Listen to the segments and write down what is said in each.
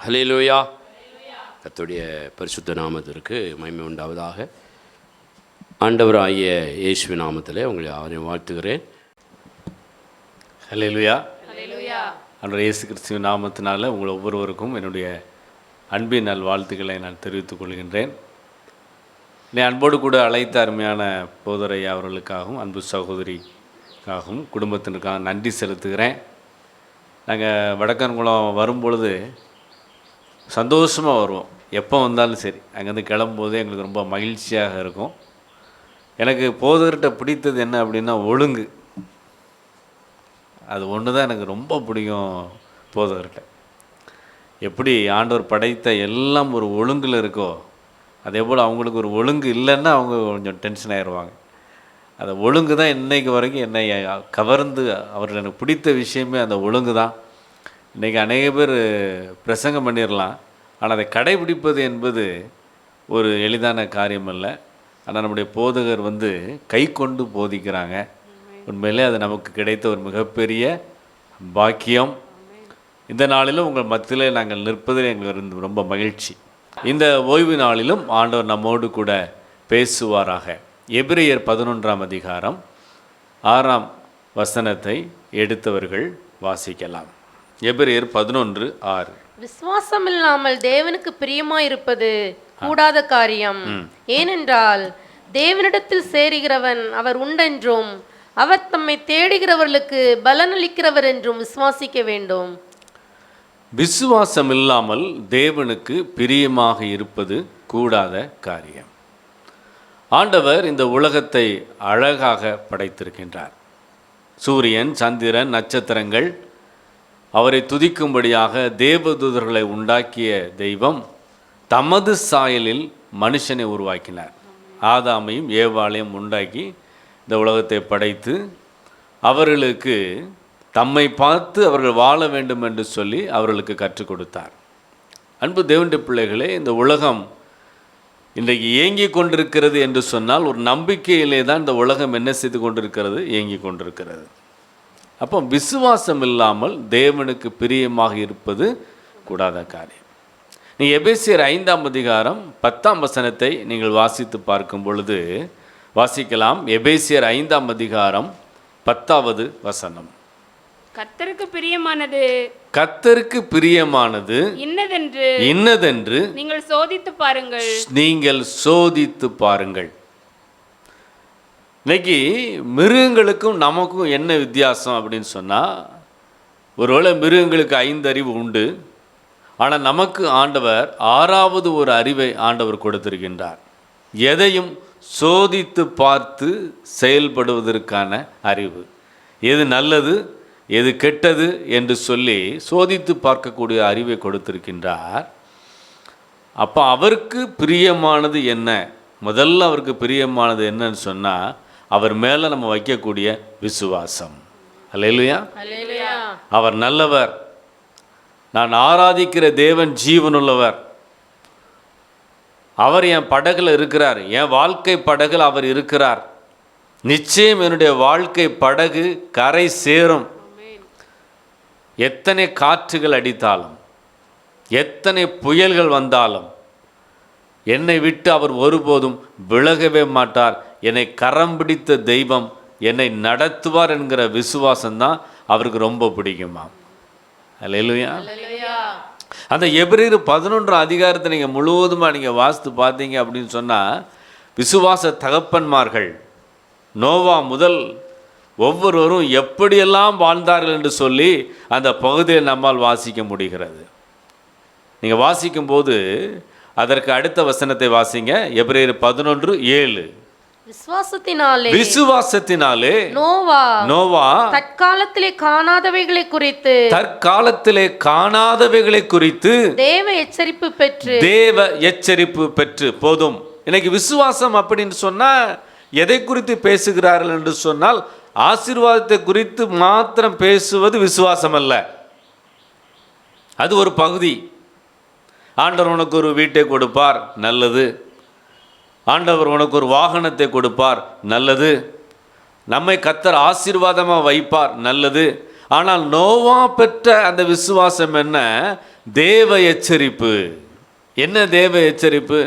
ஹல்லேலூயா. கர்த்தருடைய பரிசுத்த நாமத்திற்கு மகிமை உண்டாவதாக. ஆண்டவராகிய இயேசுவின் நாமத்திலே உங்களை யாரையும் வாழ்த்துகிறேன். ஹல்லேலூயா. ஆண்டவர் இயேசு கிறிஸ்துவின் நாமத்தினால உங்கள் ஒவ்வொருவருக்கும் என்னுடைய அன்பின் நல் வாழ்த்துக்களை நான் தெரிவித்துக் கொள்கின்றேன். என்னை அன்போடு கூட அழைத்த அருமையான போதரையா அவர்களுக்காகவும் அன்பு சகோதரிக்காகவும் குடும்பத்தினருக்காக நன்றி செலுத்துகிறேன். நாங்கள் வடக்கன்குளம் வரும்பொழுது சந்தோஷமாக வருவோம். எப்போ வந்தாலும் சரி, அங்கேருந்து கிளம்பும்போது எங்களுக்கு ரொம்ப மகிழ்ச்சியாக இருக்கும். எனக்கு போதர்கிட்ட பிடித்தது என்ன அப்படின்னா ஒழுங்கு. அது ஒன்று தான் எனக்கு ரொம்ப பிடிக்கும் போதர்கிட்ட. எப்படி ஆண்டவர் படைத்த எல்லாம் ஒரு ஒழுங்கில் இருக்கோ, அதே போல் அவங்களுக்கு ஒரு ஒழுங்கு இல்லைன்னா அவங்க கொஞ்சம் டென்ஷன் ஆகிடுவாங்க. அந்த ஒழுங்கு தான் இன்றைக்கு வரைக்கும் என்னை கவர்ந்து, அவர்கள் எனக்கு பிடித்த விஷயமே அந்த ஒழுங்கு தான். இன்றைக்கி அநேக பேர் பிரசங்கம் பண்ணிடலாம், ஆனால் அதை கடைபிடிப்பது என்பது ஒரு எளிதான காரியம் அல்ல. ஆனால் நம்முடைய போதகர் கை கொண்டு போதிக்கிறாங்க. உண்மையிலே அது நமக்கு கிடைத்த ஒரு மிகப்பெரிய பாக்கியம். இந்த நாளிலும் உங்கள் மத்தியிலே நாங்கள் நிற்பதில் எங்களுக்கு ரொம்ப மகிழ்ச்சி. இந்த ஓய்வு நாளிலும் ஆண்டவர் நம்மோடு கூட பேசுவாராக. எபிரெயர் 11ஆம் அதிகாரம் 6ஆம் வசனத்தை எடுத்தவர்கள் வாசிக்கலாம். எபிரெயர் 11:6. விசுவாசம் இல்லாமல் தேவனுக்கு பிரியமாயிருப்பது கூடாத காரியம். ஏனென்றால் தேவனிடத்தில் சேருகிறவன் அவர் உண்டென்றும் அவர் தம்மை தேடுகிறவர்களுக்கு பலனளிக்கிறவர் என்றும் விசுவாசிக்க வேண்டும். விசுவாசம் இல்லாமல் தேவனுக்கு பிரியமாக இருப்பது கூடாத காரியம். ஆண்டவர் இந்த உலகத்தை அழகாக படைத்திருக்கின்றார். சூரியன், சந்திரன், நட்சத்திரங்கள் அவரை துதிக்கும்படியாக தேவதூதர்களை உண்டாக்கிய தெய்வம் தமது சாயலில் மனுஷனை உருவாக்கினார். ஆதாமையும் ஏவாளையும் உண்டாக்கி இந்த உலகத்தை படைத்து அவர்களுக்கு தம்மை பார்த்து அவர்கள் வாழ வேண்டும் என்று சொல்லி அவர்களுக்கு கற்றுக் கொடுத்தார். அன்பு தேவனுடைய பிள்ளைகளே, இந்த உலகம் இன்றைக்கு இயங்கி கொண்டிருக்கிறது என்று சொன்னால் ஒரு நம்பிக்கையிலே தான் இந்த உலகம் என்ன செய்து கொண்டிருக்கிறது, இயங்கி கொண்டிருக்கிறது. அப்போ விசுவாசம் இல்லாமல் தேவனுக்கு பிரியமாக இருப்பது கூடாத காரியம். நீ எபேசியர் 5ஆம் அதிகாரம் 10ஆம் வசனத்தை நீங்கள் வாசித்து பார்க்கும் பொழுது வாசிக்கலாம். எபேசியர் 5ஆம் அதிகாரம் 10வது வசனம். கர்த்தருக்கு பிரியமானது இன்னதென்று நீங்கள் சோதித்து பாருங்கள். இன்னைக்கு மிருகங்களுக்கும் நமக்கும் என்ன வித்தியாசம் அப்படின்னு சொன்னால், ஒருவேளை மிருகங்களுக்கு 5 அறிவு உண்டு, ஆனால் நமக்கு ஆண்டவர் 6வது ஒரு அறிவை ஆண்டவர் கொடுத்திருக்கின்றார். எதையும் சோதித்து பார்த்து செயல்படுவதற்கான அறிவு. எது நல்லது எது கெட்டது என்று சொல்லி சோதித்து பார்க்கக்கூடிய அறிவை கொடுத்திருக்கின்றார். அப்போ அவருக்கு பிரியமானது என்ன? முதல்ல அவருக்கு பிரியமானது என்னன்னு சொன்னால், அவர் மேலே நம்ம வைக்கக்கூடிய விசுவாசம். அல்லேலூயா. அவர் நல்லவர். நான் ஆராதிக்கிற தேவன் ஜீவனுள்ளவர். அவர் என் படகுல இருக்கிறார். என் வாழ்க்கை படகுல அவர் இருக்கிறார். நிச்சயம் என்னுடைய வாழ்க்கை படகு கரை சேரும். எத்தனை காற்றுகள் அடித்தாலும், எத்தனை புயல்கள் வந்தாலும் என்னை விட்டு அவர் ஒருபோதும் விலகவே மாட்டார். என்னை கரம் பிடித்த தெய்வம் என்னை நடத்துவார் என்கிற விசுவாசம்தான் அவருக்கு ரொம்ப பிடிக்குமா. அல்லேலூயா. அந்த எபிரெயர் 11ஆம் அதிகாரத்தை நீங்கள் முழுவதுமாக நீங்கள் வாசித்து பார்த்தீங்க அப்படின்னு சொன்னால், விசுவாச தகப்பன்மார்கள் நோவா முதல் ஒவ்வொருவரும் எப்படியெல்லாம் வாழ்ந்தார்கள் என்று சொல்லி அந்த பகுதியை நம்மால் வாசிக்க முடிகிறது. நீங்கள் வாசிக்கும்போது அதற்கு அடுத்த வசனத்தை வாசிங்க. எபிரெயர் 11:7. விசுவாசத்தினாலே நோவா தற்காலத்திலே காணாதவைகளை குறித்து தேவ எச்சரிப்பு பெற்று போதும். இன்னைக்கு விசுவாசம் அப்படின்னு சொன்னா எதை குறித்து பேசுகிறார்கள் என்று சொன்னால், ஆசீர்வாதத்தை குறித்து மாத்திரம் பேசுவது விசுவாசம் அல்ல. அது ஒரு பகுதி. ஆண்டவர் உனக்கு ஒரு வீட்டை கொடுப்பார், நல்லது. ஆண்டவர் உனக்கு ஒரு வாகனத்தை கொடுப்பார், நல்லது. நம்மை கர்த்தர் ஆசீர்வாதமாக வைப்பார், நல்லது. ஆனால் நோவா பெற்ற அந்த விசுவாசம் என்ன? தேவ எச்சரிப்பு. என்ன தேவ எச்சரிப்பு?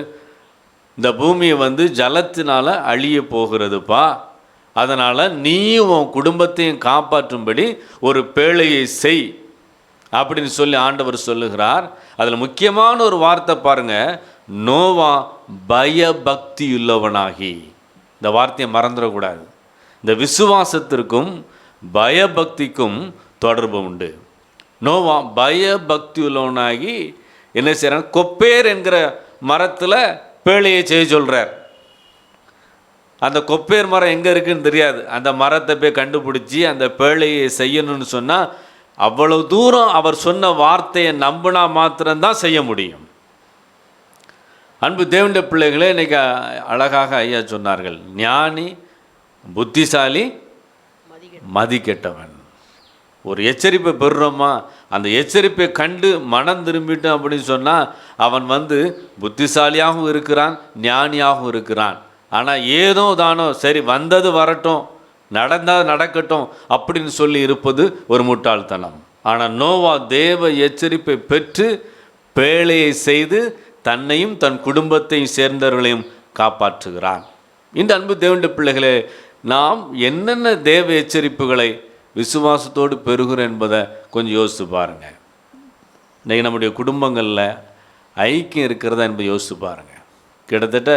இந்த பூமியை வந்து ஜலத்தினால அழிய போகிறதுப்பா, அதனால் நீயும் உன் குடும்பத்தையும் காப்பாற்றும்படி ஒரு பேழையை செய் அப்படின்னு சொல்லி ஆண்டவர் சொல்லுகிறார். அதில் முக்கியமான ஒரு வார்த்தை பாருங்க, நோவா பயபக்தி உள்ளவனாகி. இந்த வார்த்தையை மறந்துடக்கூடாது. இந்த விசுவாசத்திற்கும் பயபக்திக்கும் தொடர்பு உண்டு. நோவா பயபக்தி உள்ளவனாகி என்ன செய்கிறான்? கொப்பேர் என்கிற மரத்தில் பேழையை செய்ய சொல்கிறார். அந்த கொப்பேர் மரம் எங்கே இருக்குன்னு தெரியாது. அந்த மரத்தை போய் கண்டுபிடிச்சி அந்த பேழையை செய்யணும்னு சொன்னால் அவ்வளவு தூரம் அவர் சொன்ன வார்த்தையை நம்பினா மாத்திரம்தான் செய்ய முடியும். அன்பு தேவனுடைய பிள்ளைகளே, இன்றைக்கி அழகாக ஐயா சொன்னார்கள், ஞானி புத்திசாலி மதிக்கெட்டவன். ஒரு எச்சரிப்பை பெறுறோமா, அந்த எச்சரிப்பை கண்டு மனம் திரும்பிட்டோம் அப்படின்னு சொன்னால் அவன் வந்து புத்திசாலியாகவும் இருக்கிறான், ஞானியாகவும் இருக்கிறான். ஆனால் ஏதோ தானோ சரி வந்தது வரட்டும், நடந்தால் நடக்கட்டும் அப்படின்னு சொல்லி இருப்பது ஒரு முட்டாள்தனம். ஆனால் நோவா தேவ எச்சரிப்பை பெற்று பேழையை செய்து தன்னையும் தன் குடும்பத்தையும் சேர்ந்தவர்களையும் காப்பாற்றுகிறான். இந்த அன்பு தேவனுடைய பிள்ளைகளே, நாம் என்னென்ன தேவ எச்சரிப்புகளை விசுவாசத்தோடு பெறுகிறோம் என்பதை கொஞ்சம் யோசித்து பாருங்கள். இன்றைக்கி நம்முடைய குடும்பங்களில் ஐக்கியம் இருக்கிறதா என்பதை யோசித்து பாருங்கள். கிட்டத்தட்ட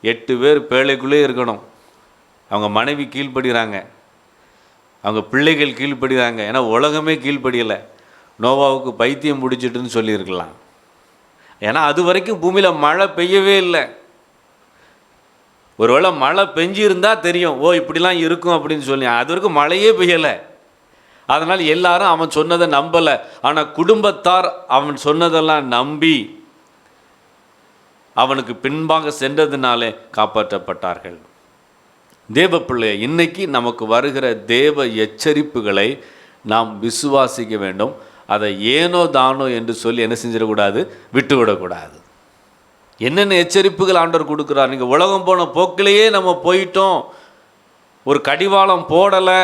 8 பேர் பேழைக்குள்ளே இருக்கணும். அவங்க மனைவி கீழ்ப்படுகிறாங்க, அவங்க பிள்ளைகள் கீழ்ப்படுகிறாங்க. ஏன்னா உலகமே கீழ்ப்படியலை. நோவாவுக்கு பைத்தியம் பிடிச்சிட்டுன்னு சொல்லியிருக்கலாம். ஏன்னா அது வரைக்கும் பூமியில் மழை பெய்யவே இல்லை. ஒருவேளை மழை பெஞ்சிருந்தால் தெரியும், ஓ இப்படிலாம் இருக்கும் அப்படின்னு சொல்லி. அது வரைக்கும் மழையே பெய்யலை. அதனால் எல்லாரும் அவன் சொன்னதை நம்பலை. ஆனால் குடும்பத்தார் அவன் சொன்னதெல்லாம் நம்பி அவனுக்கு பின்பாக சென்றதுனாலே காப்பாற்றப்பட்டார்கள். தேவ பிள்ளை, இன்னைக்கு நமக்கு வருகிற தேவ எச்சரிப்புகளை நாம் விசுவாசிக்க வேண்டும். அதை ஏனோ தானோ என்று சொல்லி என்ன செஞ்சிடக்கூடாது, விட்டுவிடக்கூடாது. என்னென்ன எச்சரிப்புகள் ஆண்டவர் கொடுக்குறார். நீங்கள் உலகம் போன போக்கிலேயே நம்ம போயிட்டோம், ஒரு கடிவாளம் போடலை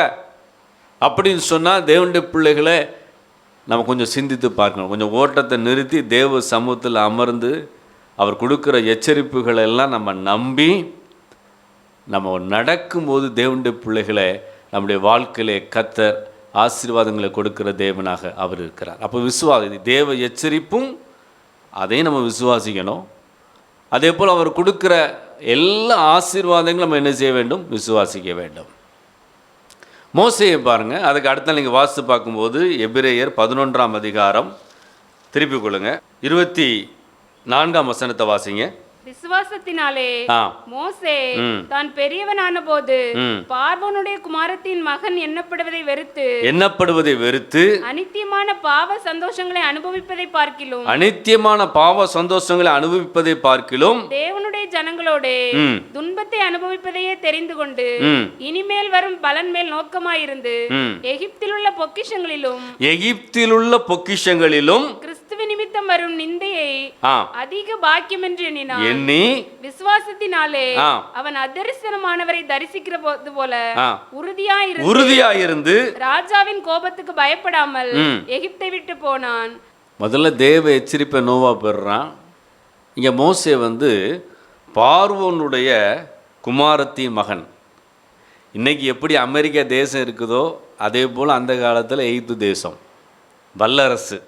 அப்படின்னு சொன்னால் தேவனுடைய பிள்ளைகளை நம்ம கொஞ்சம் சிந்தித்து பார்க்கணும். கொஞ்சம் ஓட்டத்தை நிறுத்தி தேவ சமூகத்தில் அமர்ந்து அவர் கொடுக்குற எச்சரிப்புகளை எல்லாம் நம்ம நம்பி நம்ம நடக்கும்போது தேவனுடைய பிள்ளைகளை நம்முடைய வாழ்க்கையிலே கர்த்தர் ஆசீர்வாதங்களை கொடுக்கிற தேவனாக அவர் இருக்கிறார். அப்போ தேவ எச்சரிப்பும் அதையும் நம்ம விசுவாசிக்கணும். அதே போல் அவர் கொடுக்குற எல்லா ஆசீர்வாதங்களும் நம்ம என்ன செய்ய வேண்டும், விசுவாசிக்க வேண்டும். மோசேயை பாருங்கள். அதுக்கு அடுத்த நீங்கள் வாசித்து பார்க்கும்போது எபிரேயர் 11ஆம் அதிகாரம் திருப்பிக் கொள்ளுங்க, 24ஆம் வசனத்தை வாசிங்க. விசுவாசத்தினாலே மோசே தான் பெரியவனான போது பார்வோனுடைய குமாரத்தின் மகன் எண்ணப்படுவதை வெறுத்து அனித்தியமான பாவ சந்தோஷங்களை அனுபவிப்பதை பார்க்கிலும் தேவனுடைய ஜனங்களோடு துன்பத்தை அனுபவிப்பதையே தெரிந்து கொண்டு இனிமேல் வரும் பலன் மேல் நோக்கமாயிருந்து எகிப்திலுள்ள பொக்கிஷங்களிலும் கிறிஸ்துவ நிமித்தம் வரும் நிந்தையை அதிக பாக்கியம் என்று எண்ணினான். விசுவாசத்தினாலே அவன் அதரிசனமானவரை தரிசிக்கிறது போல உறுதியாயிருந்து ராஜாவின் கோபத்துக்கு பயப்படாமல் எகிப்தை விட்டு போனான். முதல்ல தேவ எச்சரிப்பை நோவா பெறுறான். இங்க மோசே வந்து பார்வோனுடைய குமாரத்தின் மகன். இன்னைக்கு எப்படி அமெரிக்கா தேசம் இருக்குதோ அதே போல் அந்த காலத்தில் எகிப்து தேசம் வல்லரசு.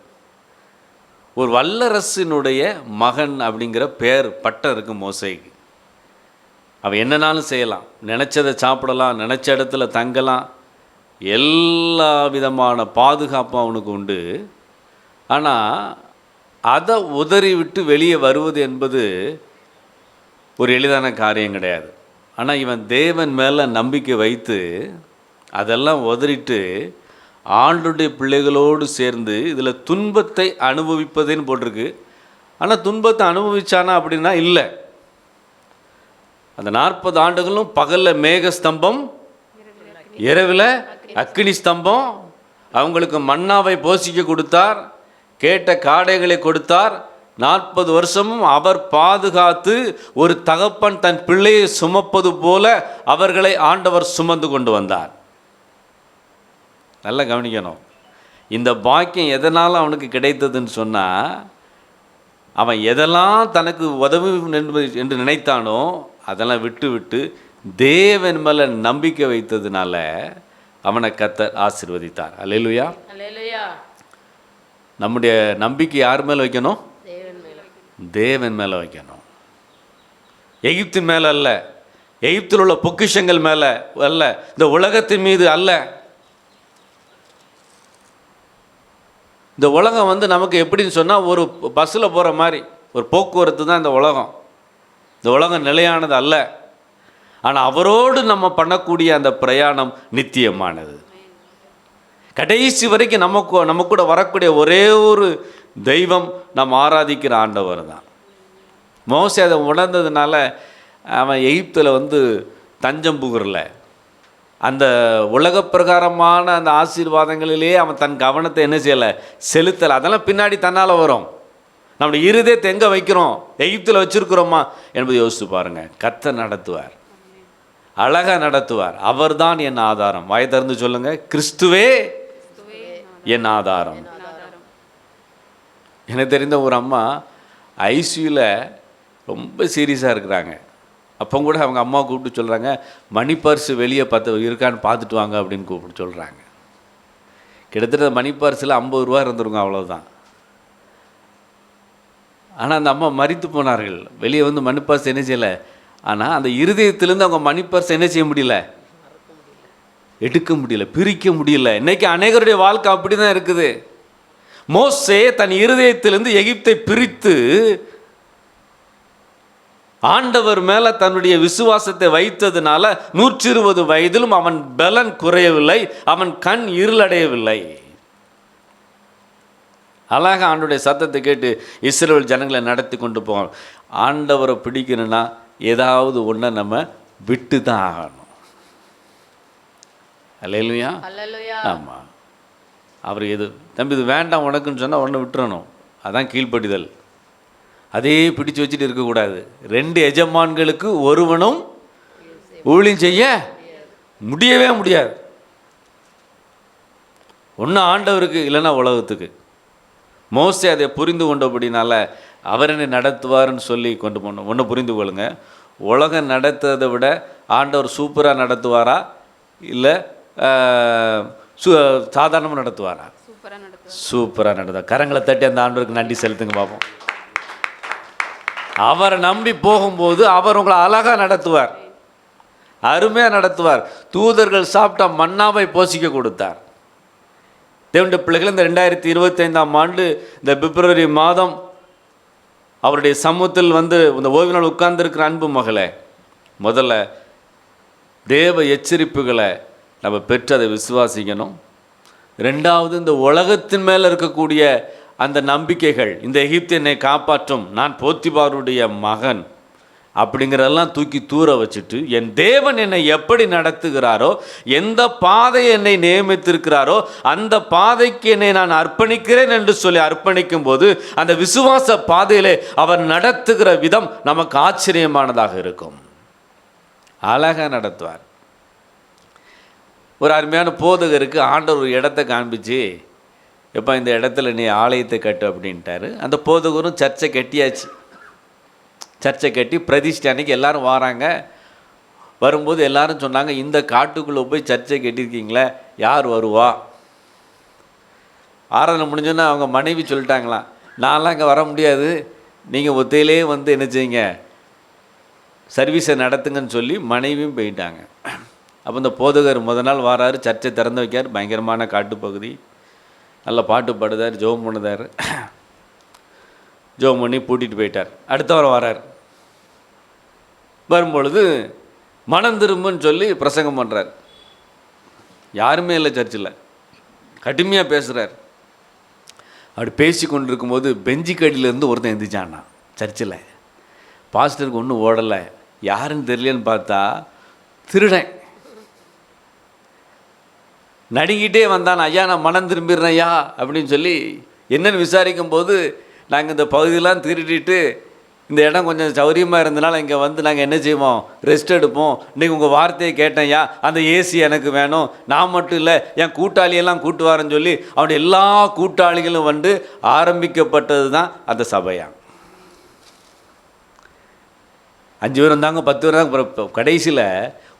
ஒரு வல்லரசினுடைய மகன் அப்படிங்கிற பேர் பட்டம் இருக்குது மோசேக்கு. அவன் என்னன்னாலும் செய்யலாம், நினச்சதை சாப்பிடலாம், நினச்ச இடத்துல தங்கலாம், எல்லா விதமான பாதுகாப்பும் அவனுக்கு உண்டு. ஆனால் அதை உதறி விட்டு வெளியே வருவது என்பது ஒரு எளிதான காரியம் கிடையாது. ஆனால் இவன் தேவன் மேலே நம்பிக்கை வைத்து அதெல்லாம் உதறிட்டு ஆண்டுடைய பிள்ளைகளோடு சேர்ந்து இதில் துன்பத்தை அனுபவிப்பதுன்னு போட்டிருக்கு. ஆனால் துன்பத்தை அனுபவிச்சானா அப்படின்னா இல்லை. அந்த 40 ஆண்டுகளும் பகலில் மேக ஸ்தம்பம், இரவில் அக்கினி ஸ்தம்பம். அவங்களுக்கு மன்னாவை போஷிக்க கொடுத்தார், கேட்ட காடைகளை கொடுத்தார். 40 வருஷமும் அவர் பாதுகாத்து ஒரு தகப்பன் தன் பிள்ளையை சுமப்பது போல அவர்களை ஆண்டவர் சுமந்து கொண்டு வந்தார். நல்லா கவனிக்கணும். இந்த பாக்கியம் எதனால் அவனுக்கு கிடைத்ததுன்னு சொன்னால், அவன் எதெல்லாம் தனக்கு உதவி என்று நினைத்தானோ அதெல்லாம் விட்டு விட்டு தேவன் மேலே நம்பிக்கை வைத்ததுனால அவனை கர்த்தர் ஆசீர்வதித்தார். அல்லேலூயா. அல்லேலூயா. நம்முடைய நம்பிக்கை யார் மேலே வைக்கணும்? தேவன் மேல. தேவன் மேலே வைக்கணும். எகிப்தின் மேலே அல்ல, எகிப்தில் உள்ள பொக்கிஷங்கள் மேலே அல்ல, இந்த உலகத்தின் மீது அல்ல. இந்த உலகம் நமக்கு எப்படின்னு சொன்னால் ஒரு பஸ்ஸில் போகிற மாதிரி ஒரு போக்குவரத்து தான் இந்த உலகம். இந்த உலகம் நிலையானது அல்ல. ஆனால் அவரோடு நம்ம பண்ணக்கூடிய அந்த பிரயாணம் நித்தியமானது. கடைசி வரைக்கும் நம்ம கூட வரக்கூடிய ஒரே ஒரு தெய்வம் நாம் ஆராதிக்கிற ஆண்டவர் தான். மோசே அதை உணர்ந்ததுனால அவன் எகிப்தில் தஞ்சம் புகரல. அந்த உலக பிரகாரமான அந்த ஆசீர்வாதங்களிலே அவன் தன் கவனத்தை என்ன செய்யலை, செலுத்தலை. அதெல்லாம் பின்னாடி தன்னால் வரும். நம்முடைய இருதயத்தை எங்கே வைக்கிறோம், எகிப்தில் வச்சுருக்கிறோமா என்பதை யோசித்து பாருங்கள். கர்த்தர் நடத்துவார், அழகாக நடத்துவார். அவர்தான் என் ஆதாரம். வாய் திறந்து சொல்லுங்கள், கிறிஸ்துவே என் ஆதாரம். எனக்கு தெரிந்த ஒரு அம்மா ஐசியூவில் ரொம்ப சீரியஸாக இருக்கிறாங்க. அப்போ கூட அவங்க அம்மா கூப்பிட்டு சொல்கிறாங்க, மணி பர்ஸு வெளியே இருக்கான்னு பார்த்துட்டு வாங்க அப்படின்னு கூப்பிட்டு சொல்கிறாங்க. கிட்டத்தட்ட மணி பர்ஸில் 50 ரூபா இருந்துருங்க, அவ்வளோதான். ஆனால் அந்த அம்மா மரித்து போனார்கள். வெளியே மணி பர்ஸ் என்ன செய்யலை. ஆனால் அந்த இருதயத்திலேருந்து அவங்க மணி பர்ஸ் என்ன செய்ய முடியல, எடுக்க முடியல, பிரிக்க முடியல. இன்றைக்கி அநேகருடைய வாழ்க்கை அப்படி தான் இருக்குது. மோசே தன் இருதயத்திலிருந்து எகிப்தை பிரித்து ஆண்டவர் மேலே தன்னுடைய விசுவாசத்தை வைத்ததுனால 120 வயதிலும் அவன் பலன் குறையவில்லை, அவன் கண் இருளடையவில்லை. அழகாக ஆண்டவருடைய சத்தத்தை கேட்டு இஸ்ரவேல் ஜனங்களை நடத்தி கொண்டு போவோம். ஆண்டவரை பிடிக்கணும்னா ஏதாவது ஒன்றை நம்ம விட்டு தான் ஆகணும். அல்லேலூயா. ஆமாம். அவர் எது தம்பி இது வேண்டாம் உனக்குன்னு சொன்னால் ஒன்று விட்டுறணும். அதான் கீழ்ப்படிதல். அதே பிடிச்சு வச்சுட்டு இருக்கக்கூடாது. 2 எஜமான்களுக்கு ஒருவனும் ஊழியம் செய்ய முடியவே முடியாது. ஒன்று ஆண்டவருக்கு, இல்லைன்னா உலகத்துக்கு. மோசே அதை புரிந்து கொண்டபடினால அவர் என்னை நடத்துவார்னு சொல்லி கொண்டு போனோம். ஒன்று புரிந்து கொள்ளுங்க, உலகம் நடத்துறதை விட ஆண்டவர் சூப்பராக நடத்துவாரா இல்லை சாதாரணமாக நடத்துவாரா? சூப்பராக நடத்துவார். கரங்களை தட்டி அந்த ஆண்டவருக்கு நன்றி செலுத்துங்க பார்ப்போம். அவரை நம்பி போகும்போது அவர் உங்களை அழகாக நடத்துவார், அருமையாக நடத்துவார். தூதர்கள் சாப்பிட்ட மன்னாவை போஷிக்க கொடுத்தார். தேவனுடைய பிள்ளைகள் இந்த 2025ஆம் ஆண்டு இந்த பிப்ரவரி மாதம் அவருடைய சமூகத்தில் இந்த ஓய்வு நாள் உட்கார்ந்துருக்கிற அன்பு மகளே, முதல்ல தேவ எச்சரிப்புகளை நம்ம பெற்று அதை விசுவாசிக்கணும். 2வது இந்த உலகத்தின் மேலே இருக்கக்கூடிய அந்த நம்பிக்கைகள், இந்த எகிப்து என்னை காப்பாற்றும், நான் போத்திபாருடைய மகன் அப்படிங்கிறதெல்லாம் தூக்கி தூர வச்சுட்டு என் தேவன் என்னை எப்படி நடத்துகிறாரோ, எந்த பாதையை என்னை நியமித்திருக்கிறாரோ அந்த பாதைக்கு என்னை நான் அர்ப்பணிக்கிறேன் என்று சொல்லி அர்ப்பணிக்கும் போது அந்த விசுவாச பாதையிலே அவர் நடத்துகிற விதம் நமக்கு ஆச்சரியமானதாக இருக்கும். அழகாக நடத்துவார். ஒரு அருமையான போதகருக்கு ஆண்டவர் ஒரு இடத்தை காண்பிச்சு, எப்போ இந்த இடத்துல நீ ஆலயத்தை கட்டு அப்படின்ட்டாரு. அந்த போதகரும் சர்ச்சை கட்டியாச்சு. சர்ச்சை கட்டி பிரதிஷ்டை அன்னைக்கு எல்லோரும் வராங்க. வரும்போது எல்லாரும் சொன்னாங்க, இந்த காட்டுக்குள்ளே போய் சர்ச்சை கட்டியிருக்கீங்களே, யார் வருவா? ஆராதனை முடிஞ்சோன்னா அவங்க மனைவி சொல்லிட்டாங்களாம், நான்லாம் இங்கே வர முடியாது, நீங்கள் ஒத்தையிலே என்ன செய்யுங்க, சர்வீஸை நடத்துங்கன்னு சொல்லி மனைவியும் போயிட்டாங்க. அப்போ இந்த போதகர் முத நாள் வராரு, சர்ச்சை திறந்து வைக்கார். பயங்கரமான காட்டுப்பகுதி, நல்லா பாட்டு பாடுதார், ஜெபம் பண்ணுதார். ஜெபம் பண்ணி பூட்டிகிட்டு போயிட்டார். அடுத்த வாரம் வரார். வரும்பொழுது மனம் திரும்புன்னு சொல்லி பிரசங்கம் பண்ணுறார். யாருமே இல்லை சர்ச்சில், கடுமையாக பேசுகிறார். அப்படி பேசி கொண்டு இருக்கும்போது பெஞ்சி கடியிலேருந்து ஒருத்தன் எந்திரிச்சான்னா சர்ச்சில். பாஸ்டருக்கு ஒன்றும் ஓடலை, யாருன்னு தெரியலன்னு பார்த்தா திருடன். நடுங்கிட்டே வந்தான். ஐயா நான் மனம் திரும்பிடுறேன் ஐயா அப்படின்னு சொல்லி என்னென்னு விசாரிக்கும் போது, நாங்கள் இந்த பகுதியெல்லாம் திருடிட்டு இந்த இடம் கொஞ்சம் சௌரியமாக இருந்தனால இங்கே வந்து நாங்கள் என்ன செய்வோம், ரெஸ்ட் எடுப்போம். இன்றைக்கி உங்கள் வார்த்தையை கேட்டேன்யா, அந்த ஏசி எனக்கு வேணும். நான் மட்டும் இல்லை, என் கூட்டாளியெல்லாம் கூட்டுவாரன்னு சொல்லி அவனுடைய எல்லா கூட்டாளிகளும் வந்து ஆரம்பிக்கப்பட்டது தான் அந்த சபையாம். 5 பேர் வந்தாங்க, 10 பேர் தாங்க. கடைசியில்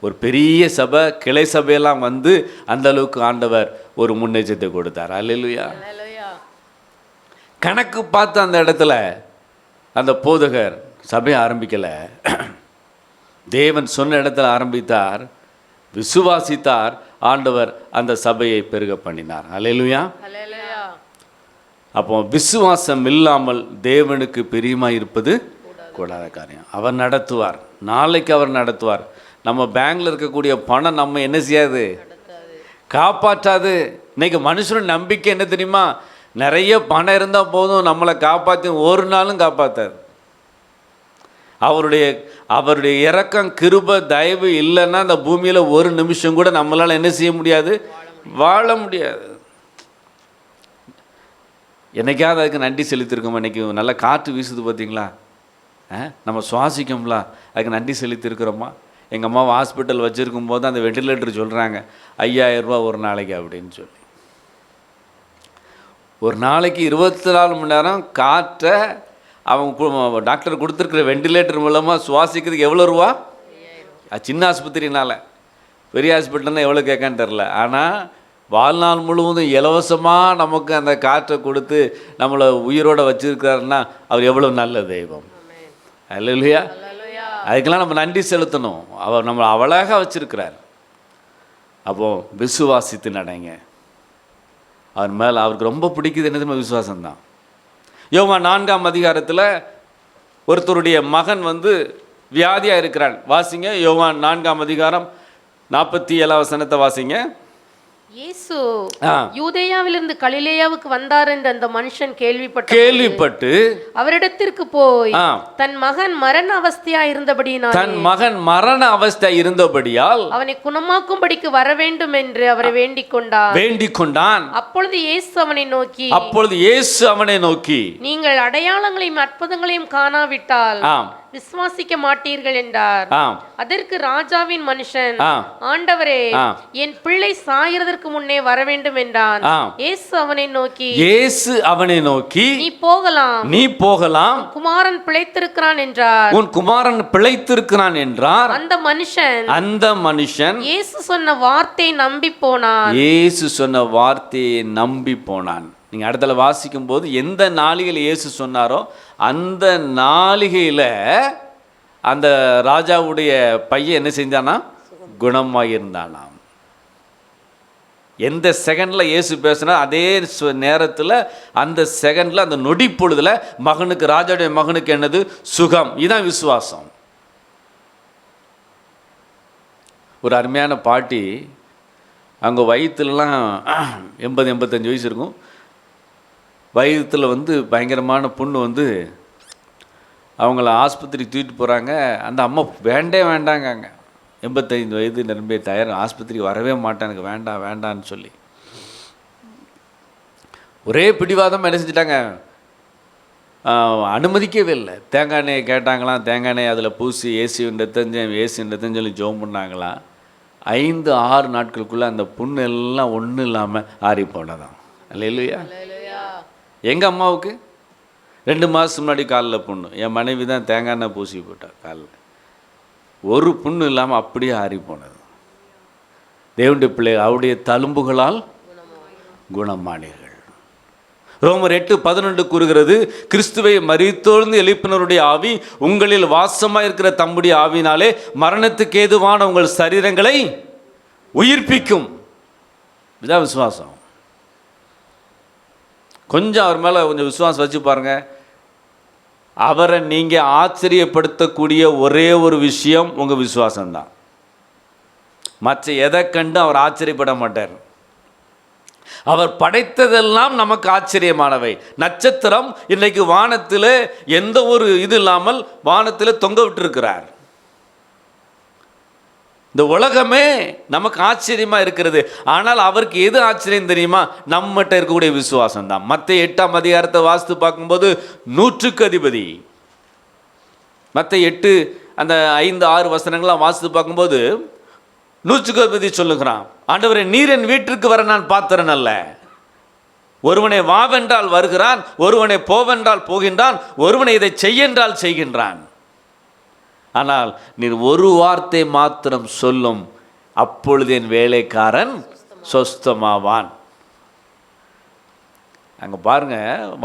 ஒரு பெரிய சபை, கிளை சபையெல்லாம் வந்து அந்த அளவுக்கு ஆண்டவர் ஒரு முன்னேற்றத்தை கொடுத்தார். அல்லேலூயா. கணக்கு பார்த்து அந்த இடத்துல அந்த போதகர் சபையை ஆரம்பிக்கலை. தேவன் சொன்ன இடத்துல ஆரம்பித்தார், விசுவாசித்தார், ஆண்டவர் அந்த சபையை பெருக பண்ணினார். அல்லேலூயா. அப்போ விசுவாசம் இல்லாமல் தேவனுக்கு பிரியமாக இருப்பது கூடாத காரியம். அவர் நடத்துவார், நாளைக்கு அவர் நடத்துவார். நம்ம பேங்க்ல இருக்கக்கூடிய பணம் நம்ம என்ன செய்யாது, காப்பாற்றாது. இன்னைக்கு மனுஷனோட நம்பிக்கை என்ன தெரியுமா, நிறைய பணம் இருந்தால் போதும் நம்மளை காப்பாற்றி, ஒரு நாளும் காப்பாற்றாது. அவருடைய இரக்கம், கிருபை, தயவு இல்லைன்னா அந்த பூமியில் ஒரு நிமிஷம் கூட நம்மளால் என்ன செய்ய முடியாது, வாழ முடியாது. என்னைக்காவது அதுக்கு நன்றி செலுத்திருக்கோம். இன்றைக்கி நல்லா காற்று வீசுது பார்த்தீங்களா, நம்ம சுவாசிக்கோம்ல, அதுக்கு நன்றி செலுத்திருக்கிறோமா? எங்கள் அம்மாவை ஹாஸ்பிட்டல் வச்சுருக்கும் போது அந்த வெண்டிலேட்டர் சொல்கிறாங்க 5000 ரூபா ஒரு நாளைக்கு அப்படின்னு சொல்லி. ஒரு நாளைக்கு 24 மணி நேரம் காற்றை அவங்க டாக்டர் கொடுத்துருக்குற வெண்டிலேட்டர் மூலமாக சுவாசிக்கிறதுக்கு எவ்வளோ ரூபா? அது சின்ன ஆஸ்பத்திரினால, பெரிய ஹாஸ்பிட்டல்னால் எவ்வளோ கேட்கான்னு தெரில. ஆனால் வாழ்நாள் முழுவதும் இலவசமாக நமக்கு அந்த காற்றை கொடுத்து நம்மளை உயிரோடு வச்சுருக்காருன்னா அவர் எவ்வளோ நல்ல தெய்வம். அல்லேலூயா. அதுக்கெல்லாம் நம்ம நன்றி செலுத்தணும். அவர் நம்மளை அழகாக வச்சுருக்கிறார். அப்போது விசுவாசித்து நடைங்க. அவர் மேலே அவருக்கு ரொம்ப பிடிக்குது என்னது, விசுவாசம்தான். யோவான் 4ஆம் அதிகாரத்தில் ஒருத்தருடைய மகன் வந்து வியாதியாக இருக்கிறான். வாசிங்க, யோவான் 4ஆம் அதிகாரம் 47ஆம் வசனத்தை வாசிங்க. இயேசு யூதேயாவிலிருந்து கலிலேயாவுக்கு வந்தார் என்று அந்த மனுஷன் கேள்விப்பட்டு அவரிடத்திற்கு போய் தன் மகன் மரண அவஸ்தையா இருந்தபடியால் அவனை குணமாக்கும்படிக்கு வர வேண்டும் என்று அவரை வேண்டிக் கொண்டான். அப்பொழுது இயேசு அவனை நோக்கி நீங்கள் அடையாளங்களையும் அற்புதங்களையும் காணாவிட்டால் விசுவாசிக்க மாட்டீர்கள் என்றார். அதற்கு ராஜாவின் மனுஷன், ஆண்டவரே, என் பிள்ளை சாகிறதற்கு முன்னே வர வேண்டும் என்றான். இயேசு அவனை நோக்கி நீ போகலாம், குமாரன் பிழைத்திருக்கிறான் என்றார். உன் குமாரன் பிழைத்திருக்கிறான் என்றார். அந்த மனுஷன் இயேசு சொன்ன வார்த்தையை நம்பி போனான். நீங்கள் இடத்துல வாசிக்கும் போது எந்த நாளிகையில் இயேசு சொன்னாரோ அந்த நாளிகையில் அந்த ராஜாவுடைய பையன் என்ன செஞ்சானா, குணமாயிருந்தானாம். எந்த செகண்டில் இயேசு பேசினா அதே நேரத்தில் அந்த செகண்டில் அந்த நொடி பொழுதில் மகனுக்கு, ராஜாவுடைய மகனுக்கு என்னது, சுகம். இதுதான் விசுவாசம். ஒரு அருமையான பாட்டி, அவங்க வயிற்றுலாம் 80-85 வயசு இருக்கும். வயிற்றில் வந்து பயங்கரமான புண்ணு வந்து அவங்கள ஆஸ்பத்திரிக்கு தூக்கிட்டு போகிறாங்க. அந்த அம்மா வேண்டாங்க, 85 வயது நிரம்பிய தயார், ஆஸ்பத்திரிக்கு வரவே மாட்டேன், எனக்கு வேண்டான்னு சொல்லி ஒரே பிடிவாதம் என்ன செஞ்சிட்டாங்க, அனுமதிக்கவே இல்லை. தேங்காய் எண்ணெய் கேட்டாங்களாம், தேங்காய் எண்ணெய் அதில் பூசி ஏசியின் ரத்தம் சொல்லி ஜோம் பண்ணாங்களாம். 5-6 நாட்களுக்குள்ளே அந்த புண்ணு எல்லாம் ஒன்றும் இல்லாமல் ஆறி போனதான். அல்லேலூயா. எங்கள் அம்மாவுக்கு 2 மாதத்துக்கு முன்னாடி காலில் புண்ணு. என் மனைவி தான் தேங்காய் எண்ணெய் பூசி போட்டாள் காலில். ஒரு புண்ணு இல்லாமல் அப்படியே ஆறி போனது. தேவனுடைய பிள்ளை அவருடைய தழும்புகளால் குணமானீர்கள். ரோமர் 8:11 கூறுகிறது, கிறிஸ்துவை மரித்தோர்ந்து எழுப்பினருடைய ஆவி உங்களில் வாசமாக இருக்கிற தம்முடைய ஆவினாலே மரணத்துக்கு ஏதுவான உங்கள் சரீரங்களை உயிர்ப்பிக்கும். இதுதான் விசுவாசம். கொஞ்சம் அவர் மேலே கொஞ்சம் விசுவாசம் வச்சு பாருங்கள். அவரை நீங்கள் ஆச்சரியப்படுத்தக்கூடிய ஒரே ஒரு விஷயம் உங்கள் விசுவாசம்தான். மற்ற எதை கண்டு அவர் ஆச்சரியப்பட மாட்டார். அவர் படைத்ததெல்லாம் நமக்கு ஆச்சரியமானவை. நட்சத்திரம் இன்றைக்கு வானத்தில் எந்த ஒரு இது இல்லாமல் வானத்தில் தொங்க விட்டுருக்கிறார். இந்த உலகமே நமக்கு ஆச்சரியமாக இருக்கிறது. ஆனால் அவருக்கு எது ஆச்சரியம் தெரியுமா, நம்மகிட்ட இருக்கக்கூடிய விசுவாசம் தான். மத்தேயு 8ஆம் அதிகாரத்தை வாசித்து பார்க்கும்போது 100க்கு அதிபதி மற்ற 8 அந்த 5, 6 வசனங்கள்லாம் வாசித்து பார்க்கும்போது நூற்றுக்கு அதிபதி சொல்லுகிறான், ஆண்டவரே நீர் என் வீட்டிற்கு வர நான் பாத்திரன் அல்ல. ஒருவனை வாவென்றால் வருகிறான், ஒருவனை போவென்றால் போகின்றான், ஒருவனை இதை செய்யென்றால் செய்கின்றான். ஆனால் நீர் ஒரு வார்த்தை மாத்திரம் சொல்லும், அப்பொழுது என் வேலைக்காரன் சொஸ்தமாவான். அங்க பாருங்க,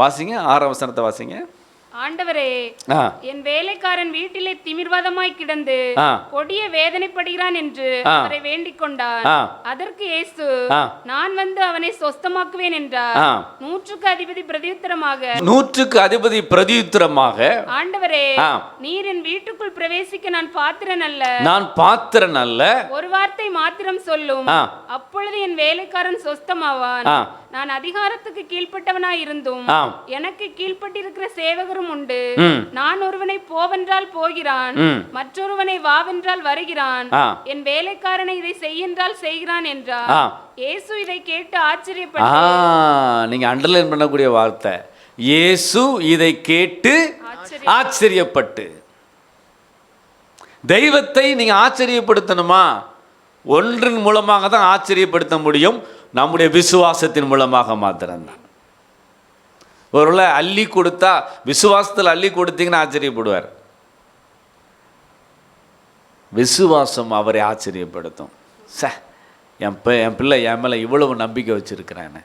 வாசிங்க 6ஆம் வசனத்தை வாசிங்க. ஆண்டவரே, என் வேலைக்காரன் வீட்டிலே திமிர்வாதமாய் கிடந்து கொடிய வேதனைப்படுகிறான் என்று அவரை வேண்டிக் கொண்டான். அதற்கு இயேசு, நான் வந்து அவனை சொஸ்தமாக்குவேன் என்றார். 100க்கு அதிபதி பிரதியுத்தரமாக, ஆண்டவரே, நீர் என் வீட்டுக்குள் பிரவேசிக்க நான் பாத்திரன் அல்ல. ஒரு வார்த்தை மாத்திரம் சொல்லும், அப்பொழுது என் வேலைக்காரன் சொஸ்தமாவான். நான் அதிகாரத்துக்கு கீழ்ப்பட்டவனாய் இருந்தும் எனக்கு கீழ்ப்பட்டிருக்கிற சேவகரும் உண்டு. நான் ஒருவனை போவென்றால் போகிறான், மற்றொருவனை வாவென்றால் வருகிறான். என் வேலைக்காரனை இதை செய்யென்றால் செய்கிறான் என்றார். இயேசு இதை கேட்டு ஆச்சரியப்பட்டார். நீங்க அண்டர்லைன் பண்ணக்கூடிய வார்த்தை, இயேசு இதை கேட்டு ஆச்சரியப்பட்டு. தெய்வத்தை நீங்க ஆச்சரியப்படுத்தணுமா? ஒன்றின் மூலமாக தான் ஆச்சரியப்படுத்த முடியும், நம்முடைய விசுவாசத்தின் மூலமாக மாத்திரம்தான். ஒருவேளை அள்ளி கொடுத்தா, விசுவாசத்தில் அள்ளி கொடுத்தீங்கன்னா ஆச்சரியப்படுவார். விசுவாசம் அவரை ஆச்சரியப்படுத்தும். என் பிள்ளை என் மேலே இவ்வளவு நம்பிக்கை வச்சிருக்கிறான்னு.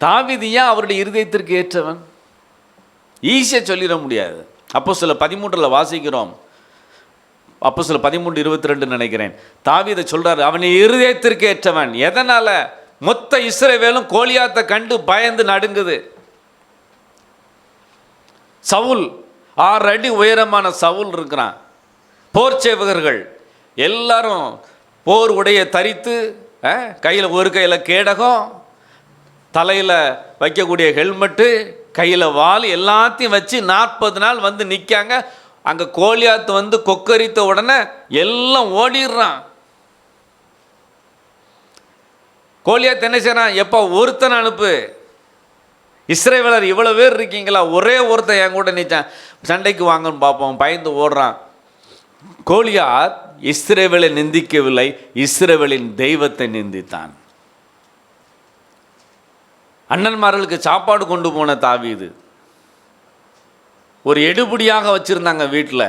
தாவீது ஏன் அவருடைய இருதயத்திற்கு ஏற்றவன்? ஈஸியாக சொல்லிட முடியாது. அப்போஸ்தலர் 13 வாசிக்கிறோம். அப்போஸ்தலர் 13:22 நினைக்கிறேன். தாவீது சொல்றாரு, அவன் இருதயத்திற்கு ஏற்றவன். எதனால? மொத்த இஸ்ரவேலும் கோலியாத்தை கண்டு பயந்து நடுங்குது. சவுல் 6 அடி உயரமான சவுல் இருக்கிறான். போர் சேவகர்கள் எல்லாரும் போர் உடைய தரித்து, கையில் ஒரு கையில் கேடகம், தலையில் வைக்கக்கூடிய ஹெல்மெட்டு, கையில் வால் எல்லாத்தையும் வச்சு 40 நாள் வந்து நிற்காங்க. அங்கே கோலியாத்து வந்து கொக்கரித்த உடனே எல்லாம் ஓடிடுறான். கோலியாத்து என்ன செய்யறான்? எப்போ ஒருத்தனை அனுப்பு, இஸ்ரவேலர் இவ்வளோ பேர் இருக்கீங்களா, ஒரே ஒருத்தன் என் கூட நிற்சான், சண்டைக்கு வாங்கன்னு பார்ப்போம். பயந்து ஓடுறான். கோலியாத் இஸ்ரவேலை நிந்திக்கவில்லை, இஸ்ரவேலின் தெய்வத்தை நிந்தித்தான். அண்ணன்மார்களுக்கு சாப்பாடு கொண்டு போன தாவீது ஒரு எடுபடியாக வச்சுருந்தாங்க வீட்டில்.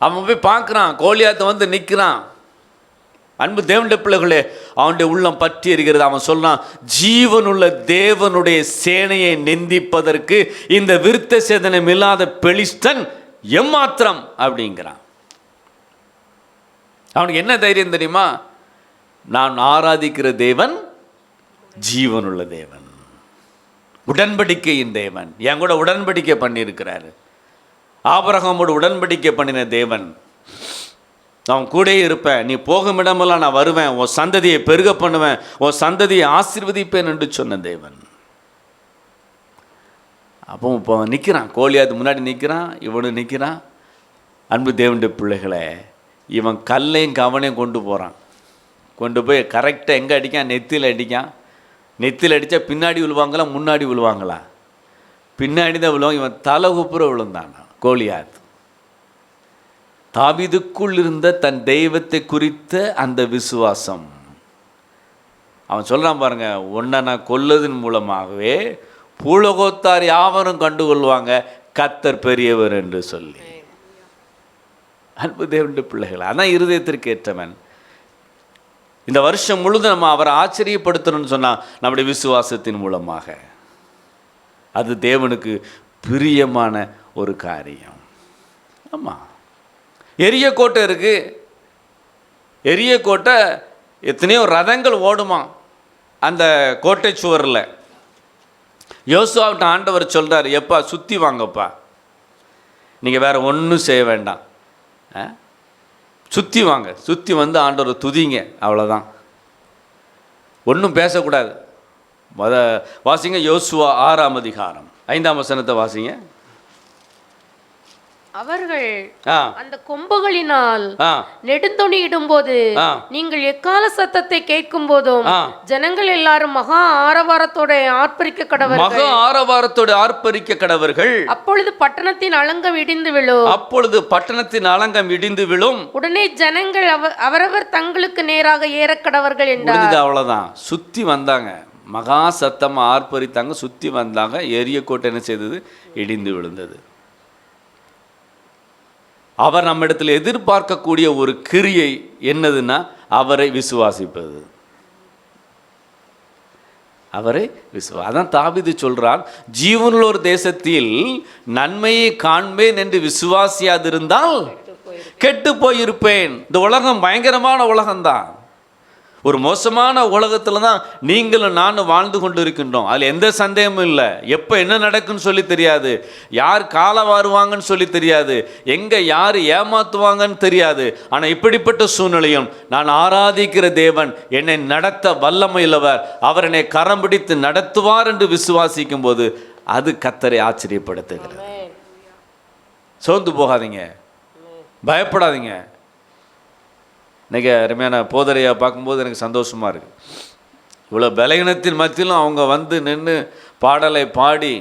அவன் போய் பார்க்குறான், கோலியாத்தை வந்து நிற்கிறான். அன்பு தேவனுடைய பிள்ளைகளே, அவனுடைய உள்ளம் பற்றி எரிகிறது. அவன் சொல்றான், ஜீவனுள்ள தேவனுடைய சேனையை நிந்திப்பதற்கு இந்த விருத்த சேதனம் இல்லாத பெலிஸ்தன் எம்மாத்திரம் அப்படிங்கிறான். அவனுக்கு என்ன தைரியம் தெரியுமா? நான் ஆராதிக்கிற தேவன் ஜீவனுள்ள தேவன், உடன்படிக்கையின் தேவன். என் கூட உடன்படிக்கை பண்ணியிருக்கிறாரு. ஆபிரகாமோடு உடன்படிக்கை பண்ணின தேவன். நான் கூட இருப்பேன், நீ போகும் இடமெல்லாம் நான் வருவேன், உன் சந்ததியை பெருக பண்ணுவேன், உன் சந்ததியை ஆசீர்வதிப்பேன் என்று சொன்ன தேவன். அப்போ இப்போ நிற்கிறான், கோலியாத்து முன்னாடி நிற்கிறான், இவனு நிற்கிறான். அன்பு தேவனுடைய பிள்ளைகளை, இவன் கல்லையும் கவனையும் கொண்டு போகிறான். கொண்டு போய் கரெக்டாக எங்கே அடிக்கான்? நெத்தியில் அடிக்கான். நெத்தியில் அடித்தா பின்னாடி விழுவாங்களா முன்னாடி விழுவாங்களா? பின்னாடி தான் விழுவாங்க. இவன் தலை குப்புற விழுந்தான் கோலியாத். தாவீதுக்குள் இருந்த தன் தெய்வத்தை குறித்த அந்த விசுவாசம். அவன் சொல்கிறான் பாருங்க, உன்னை நான் கொல்லதின் மூலமாகவே பூலோகத்தார் யாவரும் கண்டுகொள்வாங்க கர்த்தர் பெரியவர் என்று சொல்லி. அன்பு தேவனுடைய பிள்ளைகள், அதான் இருதயத்திற்கு ஏற்றவன். இந்த வருஷம் முழுதும் நம்ம அவரை ஆச்சரியப்படுத்தணும்னு சொன்னால் நம்முடைய விசுவாசத்தின் மூலமாக. அது தேவனுக்கு பிரியமான ஒரு காரியம். ஆமாம், எரிய கோட்டை இருக்குது. எரிய கோட்டை எத்தனையோ ரதங்கள் ஓடுமா அந்த கோட்டை சுவரில். யோசுவாவிட்ட ஆண்டவர் சொல்கிறார், எப்பா சுற்றி வாங்கப்பா, நீங்கள் வேறு ஒன்றும் செய்ய வேண்டாம், சுற்றி வாங்க, சுற்றி வந்து ஆண்டவர் துதிங்க, அவ்வளோதான், ஒன்றும் பேசக்கூடாது. வாசிங்க யோசுவா 6ஆம் அதிகாரம் 5ஆம் வசனத்தை வாசிங்க. அவர்கள் ஆ, அந்த கொம்புகளினால் ஆ, நெடுந்தொணி இடும்போது ஆ. நீங்கள் எக்கால சத்தத்தை கேட்கும் போதும் ஆ. ஜனங்கள் எல்லாரும் மகா ஆரவாரத்தோட ஆர்ப்பரிக்க மக கடவர்கள். ஆரவாரத்தோடு ஆர்ப்பரிக்க கடவர்கள். அப்பொழுது பட்டணத்தின் அலங்கம் இடிந்து விழும். அப்பொழுது பட்டணத்தின் அலங்கம் இடிந்து விழும். உடனே ஜனங்கள் அவரவர் தங்களுக்கு நேராக ஏறக்கடவர்கள் என்றார். முடிஞ்சது, அவ்வளவுதான். சுத்தி வந்தாங்க, மகா சத்தமா ஆர்ப்பரித்தாங்க, சுத்தி வந்தாங்க. எரியக்கோட்டை என்ன செய்தது? இடிந்து விழுந்தது. அவர் நம்மிடத்தில் எதிர்பார்க்கக்கூடிய ஒரு கிரியை என்னதுன்னா அவரை விசுவாசிப்பது. அவரை அதான் தாவீது சொல்றான், ஜீவனுள்ள ஒரு தேசத்தில் நன்மையை காண்பேன் என்று விசுவாசியாதிருந்தால் கெட்டு போயிருப்பேன். இந்த உலகம் பயங்கரமான உலகம்தான். ஒரு மோசமான உலகத்தில் தான் நீங்களும் நானும் வாழ்ந்து கொண்டு இருக்கின்றோம். அதில் எந்த சந்தேகமும் இல்லை. எப்போ என்ன நடக்குன்னு சொல்லி தெரியாது, யார் காலை வாருவாங்கன்னு சொல்லி தெரியாது, எங்கே யார் ஏமாற்றுவாங்கன்னு தெரியாது. ஆனால் இப்படிப்பட்ட சூழ்நிலையும் நான் ஆராதிக்கிற தேவன் என்னை நடத்த வல்லமையுள்ளவர், அவர் என்னை கரம் பிடித்து நடத்துவார் என்று விசுவாசிக்கும் போது அது கர்த்தரை ஆச்சரியப்படுத்துகிறது. சோர்ந்து போகாதீங்க, பயப்படாதீங்க. இன்றைக்கி அருமையான போதரையை பார்க்கும்போது எனக்கு சந்தோஷமாக இருக்குது. இவ்வளோ பலகீனத்தின் மத்தியிலும் அவங்க வந்து நின்று பாடலை பாடி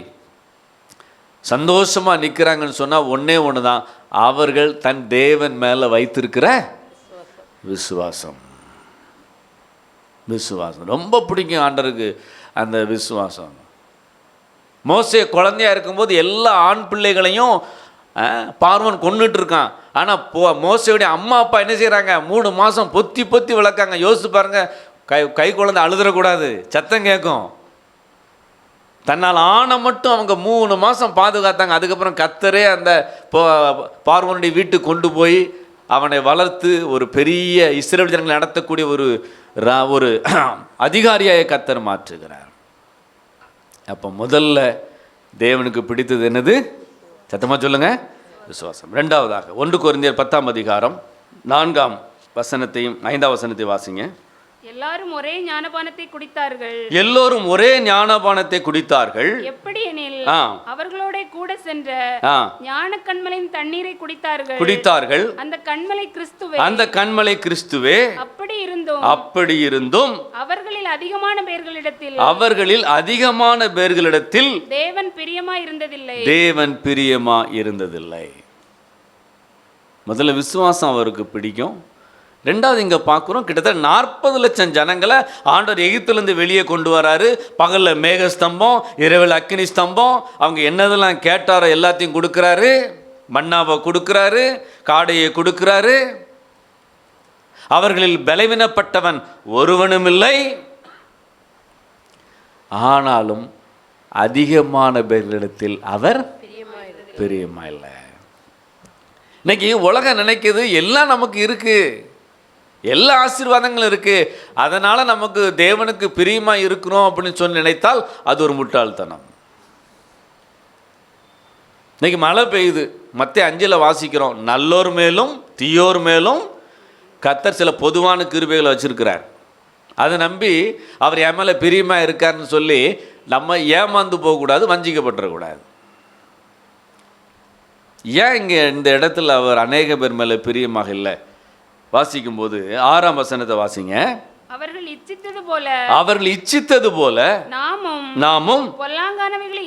சந்தோஷமாக நிற்கிறாங்கன்னு சொன்னால் ஒன்றே ஒன்று தான், அவர்கள் தன் தேவன் மேலே வைத்திருக்கிற விசுவாசம். விசுவாசம் ரொம்ப பிடிக்கும் ஆண்டருக்கு, அந்த விசுவாசம். மோசே குழந்தையாக இருக்கும்போது எல்லா ஆண் பிள்ளைகளையும் பார்வோன் கொன்னுட்டு இருக்கான். ஆனால் மோசையுடைய அம்மா அப்பா என்ன செய்கிறாங்க? 3 மாதம் பொத்தி பொத்தி வளர்க்காங்க. யோசிச்சு பாருங்க, கை குழந்தை அழுதுறக்கூடாது, சத்தம் கேட்கும். தன்னால் ஆணை மட்டும் அவங்க 3 மாதம் பாதுகாத்தாங்க. அதுக்கப்புறம் கர்த்தரே அந்த பார்வோனுடைய வீட்டுக்கு கொண்டு போய் அவனை வளர்த்து ஒரு பெரிய இஸ்ரவேல் ஜனங்களை நடத்தக்கூடிய ஒரு அதிகாரியாக கர்த்தர் மாற்றுகிறார். அப்போ முதல்ல தேவனுக்கு பிடித்தது என்னது? சத்தமாக சொல்லுங்க, விசுவாசம். ரெண்டாவதாக 1 கொரிந்தியர் 10ஆம் அதிகாரம் 4ஆம் வசனத்தையும் 5ஆம் வசனத்தையும் வாசிங்க. எல்லாரும் ஒரே ஞானபானத்தை குடித்தார்கள். எல்லோரும் ஒரே ஞானபானத்தை குடித்தார்கள். எப்படி எனில் அவர்களோட கூட சென்ற ஞான கண்மலையின் தண்ணீரை குடித்தார்கள். அந்த கண்மலை கிறிஸ்துவே. அப்படி இருந்தும் அவர்களில் அதிகமான பேர்களிடத்தில் தேவன் பிரியமா இருந்ததில்லை. முதல்ல விசுவாசம் அவருக்கு பிடிக்கும். ரெண்டாவது இங்கே பார்க்குறோம், கிட்டத்தட்ட 40 லட்சம் ஜனங்களை ஆண்டவர் எகிப்திலிருந்து வெளியே கொண்டு வராரு. பகலில் மேகஸ்தம்பம், இரவில் அக்கினி ஸ்தம்பம். அவங்க என்னதெல்லாம் கேட்டாரோ எல்லாத்தையும் கொடுக்குறாரு. மன்னாவை கொடுக்குறாரு, காடையை கொடுக்குறாரு. அவர்களில் பலவீனப்பட்டவன் ஒருவனும் இல்லை. ஆனாலும் அதிகமான பேர்களிடத்தில் அவர் பிரியமா இல்லை. இன்னைக்கு உலகம் நினைக்குது எல்லாம் நமக்கு இருக்கு, எல்லா ஆசீர்வாதங்களும் இருக்கு, அதனால நமக்கு தேவனுக்கு பிரியமா இருக்கிறோம் அப்படின்னு சொல்லி நினைத்தால் அது ஒரு முட்டாள்தனம். இன்னைக்கு மழை பெய்யுது, மத்தேயு 5 வாசிக்கிறோம், நல்லோர் மேலும் தீயோர் மேலும் கர்த்தர் சில பொதுவான கிருபைகளை வச்சிருக்கிறார். அதை நம்பி அவர் என் மேலே பிரியமா இருக்காருன்னு சொல்லி நம்ம ஏமாந்து போகக்கூடாது, வஞ்சிக்கப்பட்டுறக்கூடாது. ஏன் இங்கே இந்த இடத்துல அவர் அநேக பேர் மேலே பிரியமாக இல்லை? வாசிக்கும் போது 6ஆம் வசனத்தை வாசிங்க. அவர்கள் இச்சித்தது போல நாமும் பொல்லாங்கானவைகளை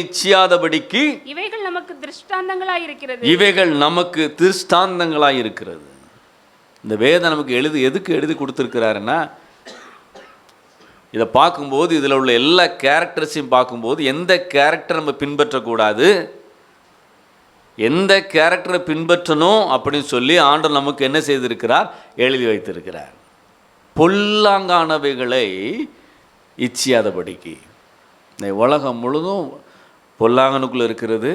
இச்சியாதபடிக்கு இவைகள் நமக்கு திருஷ்டாந்தங்களாய் இருக்கிறது. இந்த வேதம் நமக்கு எதுக்கு எழுதி கொடுத்துருக்கிறாருன்னா, இதை பார்க்கும்போது இதில் உள்ள எல்லா கேரக்டர்ஸையும் பார்க்கும்போது எந்த கேரக்டர் நம்ம பின்பற்றக்கூடாது, எந்த கேரக்டரை பின்பற்றணும் அப்படின்னு சொல்லி ஆண்டவர் நமக்கு என்ன செய்திருக்கிறார்? எழுதி வைத்திருக்கிறார். பொல்லாங்கானவைகளை இச்சியாதபடிக்கு. இந்த உலகம் முழுதும் பொல்லாங்கனுக்குள்ளே இருக்கிறது.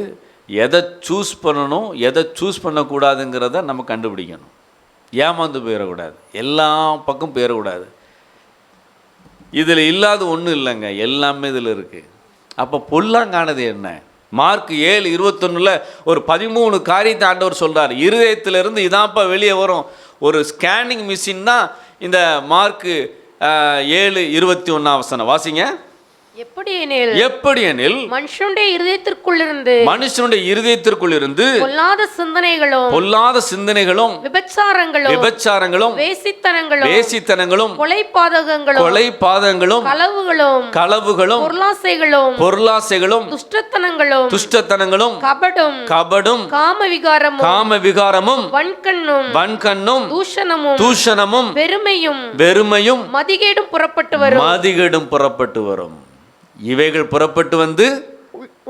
எதை சூஸ் பண்ணணும், எதை சூஸ் பண்ணக்கூடாதுங்கிறத நம்ம கண்டுபிடிக்கணும். ஏமாந்து போயிடக்கூடாது, எல்லா பக்கம் போயிடக்கூடாது. இதில் இல்லாத ஒன்றும் இல்லைங்க, எல்லாமே இதில் இருக்குது. அப்போ பொல்லாங்கானது என்ன? மார்க் 7:21 ஒரு 13 காரியத்தை ஆண்டவர் சொல்கிறார். இருதயத்திலிருந்து இதான்ப்பா வெளியே வரும். ஒரு ஸ்கேனிங் மிஷின் தான் இந்த மார்க் 7:21 வாசிங்க. எப்படி எனில் மனுஷனுடைய இருதயத்திற்குள்ளிருந்து பொல்லாத சிந்தனைகளும் விபச்சாரங்களும் வேசித்தனங்களும் கொலைபாதகங்களும் களவுகளும் பொருளாசைகளும் துஷ்டத்தனங்களும் கபடும் காமவிகாரமும் வன்கண்ணும் தூஷணமும் வெறுமையும் மதிகேடும் புறப்பட்டு வரும். இவைகள் புறப்பட்டு வந்து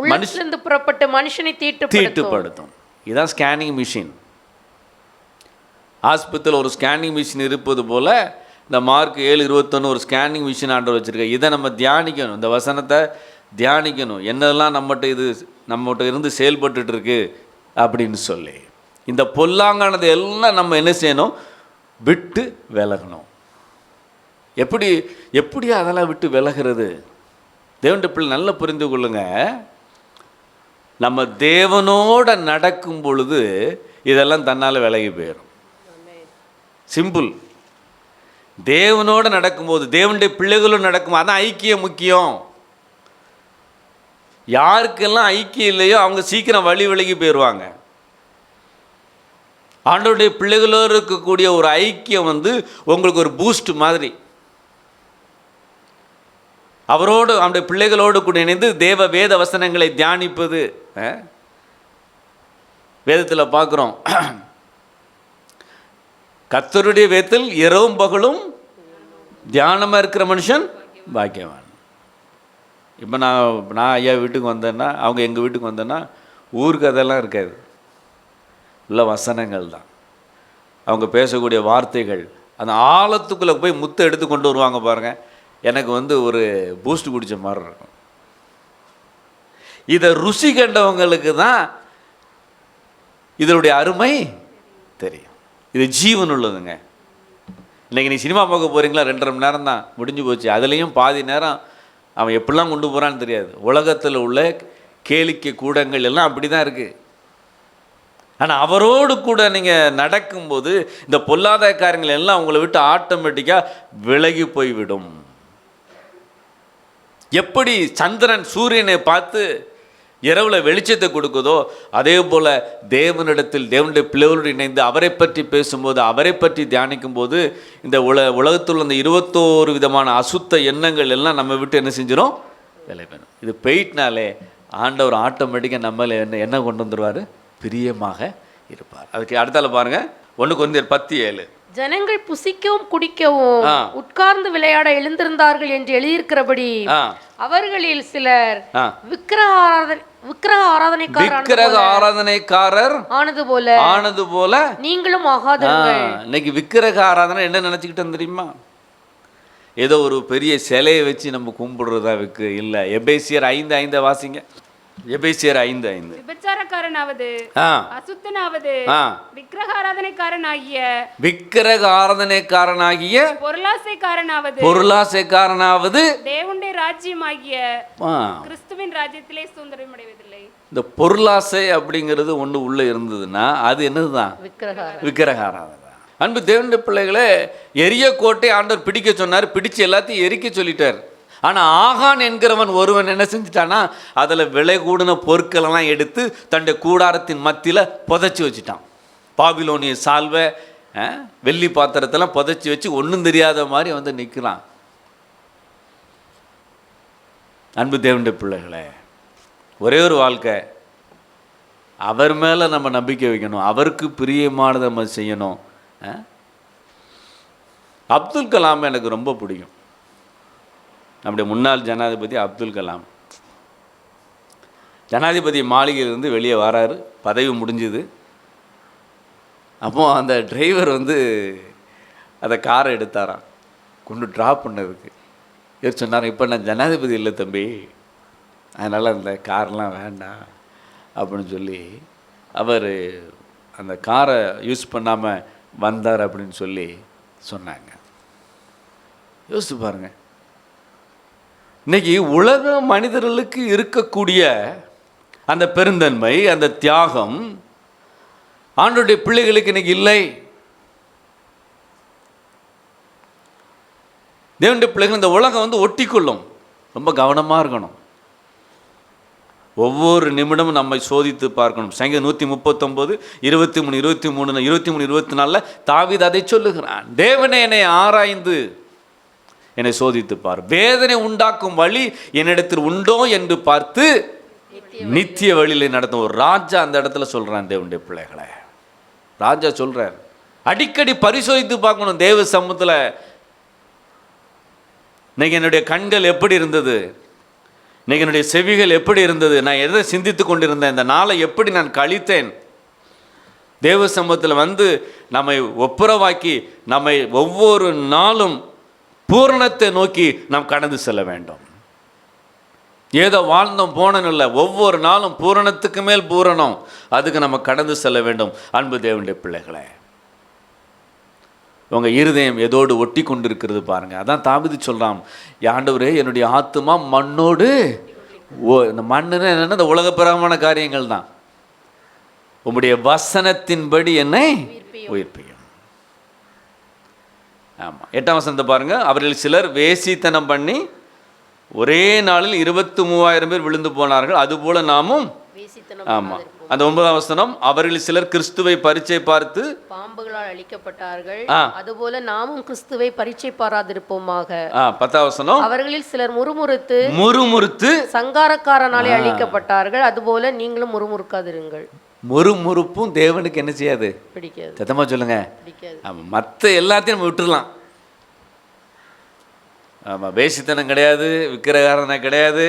உள்ளத்திலிருந்து புறப்பட்டு மனுஷனை தீட்டுப்படுத்தும். இதுதான் ஸ்கேனிங் மிஷின். ஆஸ்பத்திரியில் ஒரு ஸ்கேனிங் மிஷின் இருப்பது போல இந்த மார்க் 7:21 ஒரு ஸ்கேனிங் மிஷின் ஆண்டவர் வச்சுருக்க. இதை நம்ம தியானிக்கணும், இந்த வசனத்தை தியானிக்கணும், என்னெல்லாம் நம்மகிட்ட இருந்து செயல்பட்டு இருக்கு அப்படின்னு சொல்லி. இந்த பொல்லாங்கானது எல்லாம் நம்ம என்ன செய்யணும்? விட்டு விலகணும். எப்படி அதெல்லாம் விட்டு விலகிறது? தேவனுடைய பிள்ளை நல்லா புரிந்து கொள்ளுங்க. நம்ம தேவனோட நடக்கும் பொழுது இதெல்லாம் தன்னால் விலகி போயிடும். சிம்பிள். தேவனோட நடக்கும்போது, தேவனுடைய பிள்ளைகளோடு நடக்கும்போது, அதான் ஐக்கியம் முக்கியம். யாருக்கெல்லாம் ஐக்கியம் இல்லையோ அவங்க சீக்கிரம் விலகி போயிடுவாங்க. ஆண்டவருடைய பிள்ளைகளோடு இருக்கக்கூடிய ஒரு ஐக்கியம் வந்து உங்களுக்கு ஒரு பூஸ்ட் மாதிரி. அவரோடு அவருடைய பிள்ளைகளோடு கூட இணைந்து வேத வசனங்களை தியானிப்பது. வேதத்தில் பார்க்குறோம், கர்த்தருடைய வேதத்தில் இரவும் பகலும் தியானமாக இருக்கிற மனுஷன் பாக்கியவான். இப்போ நான் ஐயா வீட்டுக்கு வந்தேன்னா, அவங்க எங்கள் வீட்டுக்கு வந்தேன்னா ஊருக்கு அதெல்லாம் இருக்காது, உள்ள வசனங்கள் தான். அவங்க பேசக்கூடிய வார்த்தைகள் அந்த ஆழத்துக்குள்ளே போய் முத்தை எடுத்து கொண்டு வருவாங்க பாருங்கள். எனக்கு வந்து ஒரு பூஸ்ட் குடித்த மாதிரி இருக்கும். இதை ருசி கண்டவங்களுக்கு தான் இதனுடைய அருமை தெரியும். இது ஜீவன் உள்ளதுங்க. இன்றைக்கி நீ சினிமா பார்க்க போகிறீங்களா, 2.5 மணி நேரம் தான் முடிஞ்சு போச்சு. அதுலேயும் பாதி நேரம் அவன் எப்படிலாம் கொண்டு போகிறான்னு தெரியாது. உலகத்தில் உள்ள கேளிக்கை கூடங்கள் எல்லாம் அப்படி தான் இருக்குது. ஆனால் அவரோடு கூட நீங்கள் நடக்கும்போது இந்த பொல்லாத காரியங்கள் எல்லாம் உங்களை விட்டு ஆட்டோமேட்டிக்காக விலகி போய்விடும். எப்படி சந்திரன் சூரியனை பார்த்து இரவில் வெளிச்சத்தை கொடுக்குதோ, அதே போல் தேவனிடத்தில் தேவனுடைய பிள்ளைகளோடு இணைந்து அவரை பற்றி பேசும்போது, அவரை பற்றி தியானிக்கும் போது இந்த உலகத்தில் அந்த 21 விதமான அசுத்த எண்ணங்கள் எல்லாம் நம்ம விட்டு என்ன செஞ்சிடும்? விலகணும். இது போயிட்னாலே ஆண்டவர் ஆட்டோமேட்டிக்காக நம்மள என்ன கொண்டு வந்துடுவார்? பிரியமாக இருப்பார். அதுக்கு அடுத்தால பாருங்கள், 1 கொரிந்தியர் 10:7. ஜனங்கள் புசிக்கவும் குடிக்கவும் உட்கார்ந்து விளையாட எழுந்திருந்தார்கள் என்று எழுதியிருக்கிறபடி அவர்களில் சிலர் விக்கிரக ஆராதனைக்காரர் ஆனது போல நீங்களும் ஆகாதீர்கள். இன்னைக்கு விக்கிரக ஆராதனை என்ன நினைச்சுக்கிட்டோம் தெரியுமா? ஏதோ ஒரு பெரிய சிலையை வச்சு நம்ம கும்பிடுறதா இல்லை. எபேசியர் 5:5 வாசிங்க. எபேசியர் 5:5. விபச்சாரக்காரனாவது அசுத்தனாவது விக்கிரக ஆராதனைக்காரனாகிய பொருளாசைக்காரனாவது தேவனுடைய ராஜ்யமாகிய கிறிஸ்துவின் ராஜ்யத்திலே சுதந்திரம் அடைவதில்லை. இந்த பொருளாசை அப்படிங்கிறது ஒன்று உள்ள இருந்ததுன்னா அது என்னதுதான்? விக்கிரக ஆராதனை. அன்பு தேவனுடைய பிள்ளைகளே, எரிய கோட்டை ஆண்டவர் பிடிக்க சொன்னார், பிடிச்சு எல்லாத்தையும் எரிக்க சொல்லிட்டார். ஆனால் ஆகான் என்கிறவன் ஒருவன் என்ன செஞ்சிட்டானா, அதில் விலை கூடின பொருட்களெல்லாம் எடுத்து தன்னுடைய கூடாரத்தின் மத்தியில் புதைச்சி வச்சுட்டான். பாபிலோனிய சால்வை வெள்ளி பாத்திரத்தெல்லாம் புதைச்சி வச்சு ஒன்றும் தெரியாத மாதிரி வந்து நிற்கிறான். அன்பு தேவனுடைய பிள்ளைகளே, ஒரே ஒரு வாழ்க்கை, அவர் மேலே நம்ம நம்பிக்கை வைக்கணும், அவருக்கு பிரியமானதை நம்ம செய்யணும். அப்துல் கலாம் எனக்கு ரொம்ப பிடிக்கும். நம்முடைய முன்னாள் ஜனாதிபதி அப்துல் கலாம் ஜனாதிபதி மாளிகையிலிருந்து வெளியே வராரு, பதவி முடிஞ்சுது. அப்போ அந்த டிரைவர் வந்து அந்த காரை எடுத்தாராம் கொண்டு ட்ராப் பண்ணதுக்கு. இவர் சொன்னார், இப்போ நான் ஜனாதிபதி இல்லை தம்பி, அதனால் அந்த கார்லாம் வேண்டாம் அப்படின்னு சொல்லி அவர் அந்த காரை யூஸ் பண்ணாமல் வந்தார் அப்படின்னு சொல்லி சொன்னாங்க. யோசிச்சு பாருங்கள், இன்னைக்கு உலக மனிதர்களுக்கு இருக்கக்கூடிய அந்த பெருந்தன்மை, அந்த தியாகம் ஆண்டவருடைய பிள்ளைகளுக்கு இன்னைக்கு இல்லை. தேவனுடைய பிள்ளைகள் இந்த உலகம் வந்து ஒட்டிக்கொள்ளும். ரொம்ப கவனமாக இருக்கணும். ஒவ்வொரு நிமிடமும் நம்மை சோதித்து பார்க்கணும். சங்கீதம் 139 23 24 தாவீது அதை சொல்லுகிறான். தேவனே என்னை ஆராய்ந்து என்னை சோதித்து பார், வேதனை உண்டாக்கும் வழி என்னிடத்தில் உண்டோ என்று பார்த்து நித்திய வழியில நடத்தும். ஒரு ராஜா அந்த இடத்துல சொல்றான், தேவனுடைய பிள்ளைகளை ராஜா சொல்றார், அடிக்கடி பரிசோதித்து பார்க்கணும் தேவ சமூகத்தில். இன்னைக்கு என்னுடைய கண்கள் எப்படி இருந்தது, இன்னைக்கு என்னுடைய செவிகள் எப்படி இருந்தது, நான் எதை சிந்தித்து கொண்டிருந்தேன், இந்த நாளை எப்படி நான் கழித்தேன். தேவ சமூகத்தில் வந்து நம்மை ஒப்புரவாக்கி நம்மை ஒவ்வொரு நாளும் பூரணத்தை நோக்கி நாம் கடந்து செல்ல வேண்டும். ஏதோ வாழ்ந்தோம் போனோம் இல்லை, ஒவ்வொரு நாளும் பூரணத்துக்கு மேல் பூரணம், அதுக்கு நம்ம கடந்து செல்ல வேண்டும். அன்பு தேவனுடைய பிள்ளைகளே, உங்கள் இருதயம் எதோடு ஒட்டி கொண்டு இருக்கிறது பாருங்க. அதான் தாவீது சொல்கிறான், ஆண்டவரே என்னுடைய ஆத்துமா மண்ணோடு, இந்த மண்ணுன்னு என்னென்னா இந்த உலகப்பிரமான காரியங்கள் தான், உம்முடைய வசனத்தின்படி என்னை உயிர்ப்பியும். ஆமாம், 8ஆம் வசனத்தை பாருங்க. அவர்கள் சிலர் வேசித்தனம் பண்ணி ஒரே நாளில் 23,000 பேர் விழுந்து போனார்கள், அதுபோல நாமும். ஆமாம், அந்த 9ஆம் வசனம், அவர்கள் சிலர் கிறிஸ்துவை பரீட்சை பார்த்து பாம்புகளால் அழிக்கப்பட்டார்கள், அதுபோல நாமும் கிறிஸ்துவை பரீட்சை பாராதிருப்போமாக. 10ஆம் வசனம், அவர்களில் சிலர் முறுமுறுத்து சங்காரக்காரனாலே அழிக்கப்பட்டார்கள், அதுபோல நீங்களும் முறுமுறுக்காதிருங்கள். முறுமுறுப்பும் தேவனுக்கு என்ன செய்யாது, பிடிக்காது. சத்தமா சொல்லுங்க, பிடிக்காது. ஆமாம், மற்ற எல்லாத்தையும் நம்ம விட்டுடலாம். ஆமாம், வேசித்தனம் கிடையாது, விக்கிரகாரனை கிடையாது,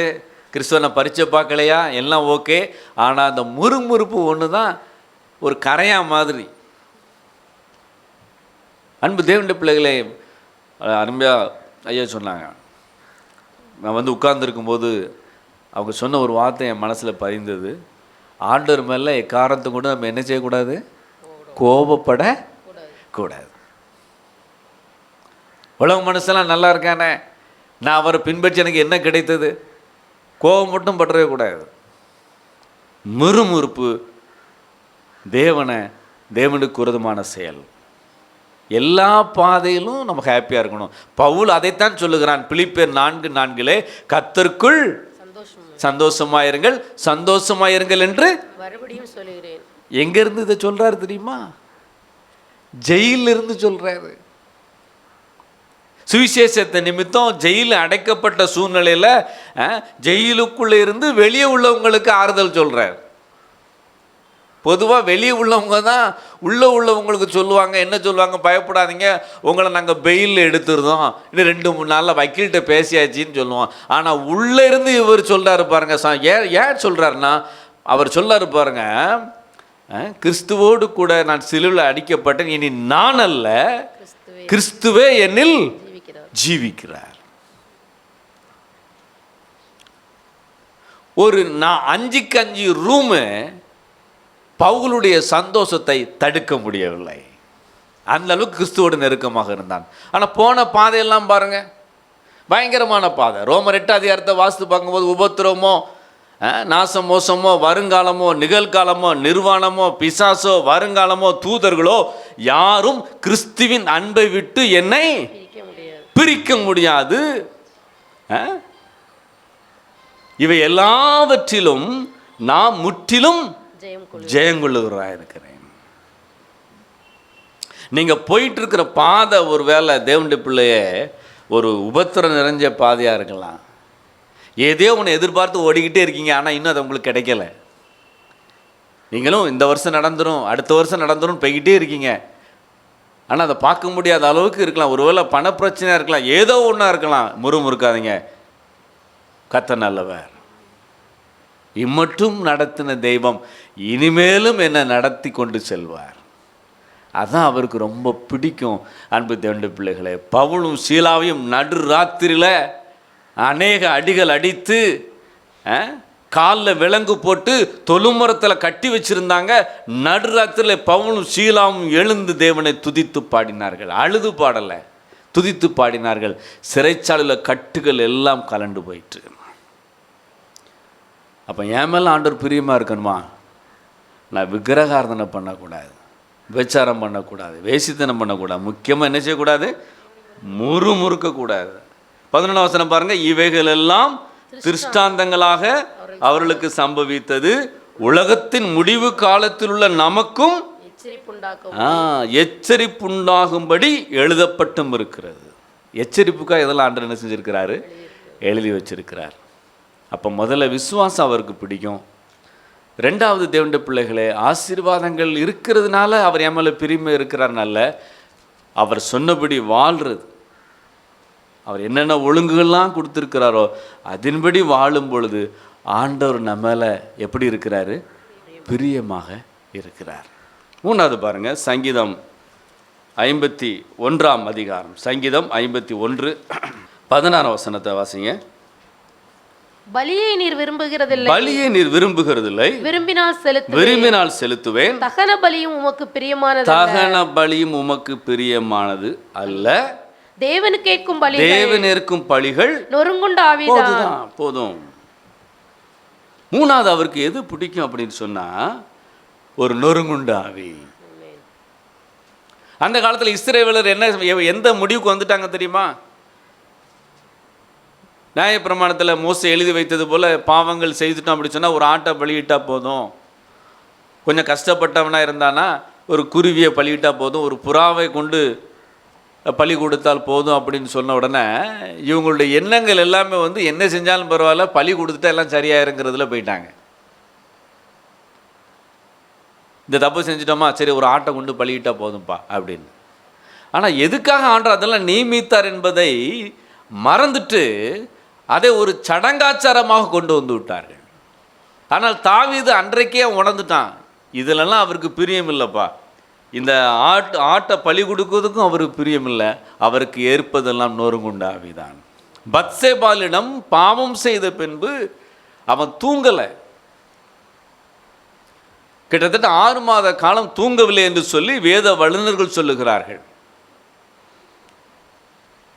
கிறிஸ்துவனை பரிச்சை பார்க்கலையா, எல்லாம் ஓகே. ஆனால் அந்த முறுமுறுப்பு ஒன்று தான் ஒரு கரையா மாதிரி. அன்பு தேவனுடைய பிள்ளைகளே, அருமையாக ஐயா சொன்னாங்க. நான் வந்து உட்கார்ந்துருக்கும்போது அவங்க சொன்ன ஒரு வார்த்தை என் மனசில் பதிந்தது. ஆண்டவர் மேலே எக்காரணத்தை கூட நம்ம என்ன செய்யக்கூடாது, கோபப்படக்கூடாது. உலக மனுஷெல்லாம் நல்லா இருக்கானே, நான் அவரை பின்பற்றி எனக்கு என்ன கிடைத்தது, கோபம் மட்டும் பற்றவே கூடாது. முறுமுறுப்பு தேவனுக்கு விரோதமான செயல். எல்லா பாதையிலும் நம்ம ஹாப்பியாக இருக்கணும். பவுல் அதைத்தான் சொல்லுகிறான் பிலிப்பியர் 4:4, கர்த்தருக்குள் சந்தோஷமாயிருங்கள் என்று மறுபடியும் சொல்லுகிறேன். எங்கேருந்து இதை சொல்கிறாரு தெரியுமா? ஜெயிலிருந்து சொல்கிறாரு. சுவிசேஷத்தை நிமித்தம் ஜெயிலில் அடைக்கப்பட்ட சூழ்நிலையில் ஜெயிலுக்குள்ளே இருந்து வெளியே உள்ளவங்களுக்கு ஆறுதல் சொல்கிறார். பொதுவாக வெளியே உள்ளவங்க தான் உள்ளவங்களுக்கு சொல்லுவாங்க, என்ன சொல்லுவாங்க, பயப்படாதீங்க, உங்களை நாங்கள் பெயிலில் எடுத்துருந்தோம், இன்னும் 2-3 நாளில் வக்கீல்கிட்ட பேசியாச்சின்னு சொல்லுவோம். ஆனால் உள்ளே இருந்து இவர் சொல்கிறாரு பாருங்க. ஏன் சொல்கிறாருன்னா, அவர் சொல்கிறாரு பாருங்க, கிறிஸ்துவோடு கூட நான் சிலுவையில் அடிக்கப்பட்டேன், இனி நான் அல்ல, கிறிஸ்துவே என்னில் ஜீவிக்கிறார். ஒரு 5க்கு 5 ரூமு பவுலுடைய சந்தோஷத்தை தடுக்க முடியவில்லை. அந்த அளவுக்கு கிறிஸ்துவோடு நெருக்கமாக இருந்தான். ஆனால் போன பாதையெல்லாம் பாருங்க, பயங்கரமான பாதை. ரோமர் 8 அதிகாரத்தை வாசித்து பார்க்கும்போது உபத்திரவமோ, நாசம் மோசமோ, வருங்காலமோ, நிகழ்காலமோ, நிர்வாணமோ, பிசாசோ, வருங்காலமோ, தூதர்களோ யாரும் கிறிஸ்துவின் அன்பை விட்டு என்னை பிரிக்க முடியாது. இவை எல்லாவற்றிலும் நான் முற்றிலும் ஜெயங்கொள்ளுகிறாய் இருக்கிறேன். நீங்க போயிட்டு இருக்கிற பாதை ஒரு வேளை தேவனுடைய பிள்ளைய ஒரு உபத்திரம் நிறைஞ்ச பாதையா இருக்கலாம். ஏதோ ஒன்று எதிர்பார்த்து ஓடிக்கிட்டே இருக்கீங்க, ஆனால் இன்னும் அது உங்களுக்கு கிடைக்கல. நீங்களும் இந்த வருஷம் நடந்துடும், அடுத்த வருஷம் நடந்துடும் போய்கிட்டே இருக்கீங்க. ஆனால் அதை பார்க்க முடியாத அளவுக்கு இருக்கலாம். ஒருவேளை பண பிரச்சனையாக இருக்கலாம், ஏதோ ஒன்றா இருக்கலாம். முறுமுறுக்காதீங்க, கர்த்தர் நல்லவர். இம்மட்டும் நடத்தின தெய்வம் இனிமேலும் என்ன நடத்தி கொண்டு செல்வார். அதான் அவருக்கு ரொம்ப பிடிக்கும். அன்பு தேவனுடைய பிள்ளைகளே, பவுலும் சீலாவையும் நடு ராத்திரியில் அநேக அடிகள் அடித்து காலில் விலங்கு போட்டு தொழுமரத்தில் கட்டி வச்சிருந்தாங்க. நடுராத்திரில் பவுலும் சீலாவும் எழுந்து தேவனை துதித்து பாடினார்கள். அழுது பாடலை, துதித்து பாடினார்கள். சிறைச்சாலையில் கட்டுகள் எல்லாம் கலண்டு போயிட்டு. அப்போ என் மேலே ஆண்டவர் பிரியமாக இருக்கணுமா? நான் விக்கிரகார்த்தனை பண்ணக்கூடாது, விபச்சாரம் பண்ணக்கூடாது, வேசித்தனம் பண்ணக்கூடாது, முக்கியமாக என்ன செய்யக்கூடாது, முறுமுறுக்கக்கூடாது. 11ஆம் வசனம் பாருங்க, இவைகள் எல்லாம் திருஷ்டாந்தங்களாக அவர்களுக்கு சம்பவித்தது, உலகத்தின் முடிவு காலத்தில் உள்ள நமக்கும் எச்சரிப்புண்டாகும்படி எழுதப்பட்டும் இருக்கிறது. எச்சரிப்புக்காக இதெல்லாம் ஆண்டவர் என்ன செஞ்சிருக்கிறாரு? எழுதி வச்சிருக்கிறார். அப்போ முதல்ல விசுவாசம் அவருக்கு பிடிக்கும். ரெண்டாவது, தேவனுடைய பிள்ளைகளே, ஆசீர்வாதங்கள் இருக்கிறதுனால அவர் என் மேலே பிரிமை இருக்கிறார்னால அவர் சொன்னபடி வாழ்றது, அவர் என்னென்ன ஒழுங்குகள்லாம் கொடுத்துருக்கிறாரோ அதன்படி வாழும் பொழுது ஆண்டவர் நம்ம மேலே எப்படி இருக்கிறாரு? பிரியமாக இருக்கிறார். மூணாவது பாருங்க, சங்கீதம் 51ஆம் அதிகாரம், சங்கீதம் 51 16ஆம் வசனத்தை வாசிங்க. பலியை நீர் விரும்புகிறதில்லை, பலியை நீர் விரும்புகிறதில்லை, விரும்பினால் செலுத்துவேன். தகன பலியும் உமக்கு பிரியமானது, தகன பலியும் உமக்கு பிரியமானது அல்ல. தேவனுக்கு கேட்கும் பலி, தேவனுக்கும் பலிகள் நொறுங்குண்ட ஆவிதான் போதும். மூணாவது அவருக்கு எது பிடிக்கும் அப்படின்னு சொன்னா, ஒரு நொறுங்குண்ட ஆவி. அந்த காலத்தில் இஸ்ரவேலர் எந்த முடிவுக்கு வந்துட்டாங்க தெரியுமா? நியாயப்பிரமாணத்தில் மோசே எழுதி வைத்தது போல பாவங்கள் செய்துட்டோம் அப்படி சொன்னால் ஒரு ஆட்டை பலியிட்டா போதும். கொஞ்சம் கஷ்டப்பட்டவனா இருந்தானா ஒரு குருவியை பலியிட்டா போதும், ஒரு புறாவை கொண்டு பலி கொடுத்தால் போதும் அப்படின்னு சொன்ன உடனே இவங்களுடைய எண்ணங்கள் எல்லாமே என்ன செஞ்சாலும் பரவாயில்ல, பலி கொடுத்துட்டா எல்லாம் சரியாயிருங்கிறதுல போயிட்டாங்க. இந்த தப்பு செஞ்சிட்டோமா, சரி ஒரு ஆட்டை கொண்டு பலியிட்டா போதும்ப்பா அப்படின்னு. ஆனால் எதுக்காக ஆண்டவர் அதெல்லாம் நியமித்தார் என்பதை மறந்துட்டு அதை ஒரு சடங்காச்சாரமாக கொண்டு வந்து விட்டார்கள். ஆனால் தாவீது அன்றைக்கே உணர்ந்துட்டான், இதிலெல்லாம் அவருக்கு பிரியம் இல்லைப்பா, இந்த ஆட்டை பலி கொடுக்குறதுக்கும் அவருக்கு பிரியம் இல்லை, அவருக்கு ஏற்பதெல்லாம் நொறுங்குண்ட ஆவிதான். பத்சேபாலிடம் பாவம் செய்த பின்பு அவன் தூங்கலை, கிட்டத்தட்ட 6 மாத காலம் தூங்கவில்லை என்று சொல்லி வேத வல்லுநர்கள் சொல்லுகிறார்கள்.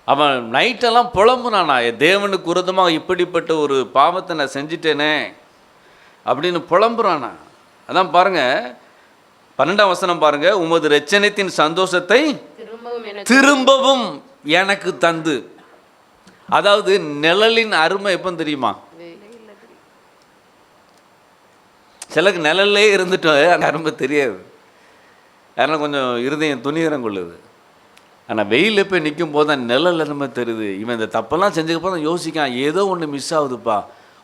அவன் நைட்டெல்லாம் புலம்புனானா, தேவனுக்கு விரோதமாக இப்படிப்பட்ட ஒரு பாவத்தை நான் செஞ்சிட்டேனே அப்படின்னு புலம்புறானா. அதான் பாருங்க 12ஆம் வசனம் பாருங்க, உமது இரட்சணியத்தின் சந்தோஷத்தை திரும்பவும் எனக்கு தந்து. அதாவது நிழலின் அருமை எப்போ தெரியுமா? சிலருக்கு நிழல்லே இருந்துட்டோம், அந்த அருமை தெரியாது. அதனால் கொஞ்சம் இருதயம் துணிகரம் கொள்ளுது. ஆனால் வெயிலில் போய் நிற்கும் போது தான் நிழல் அருமை தெரியுது. இவன் இந்த தப்பெல்லாம் செஞ்சுக்கப்போ தான் யோசிக்கான், ஏதோ ஒன்று மிஸ் ஆகுதுப்பா,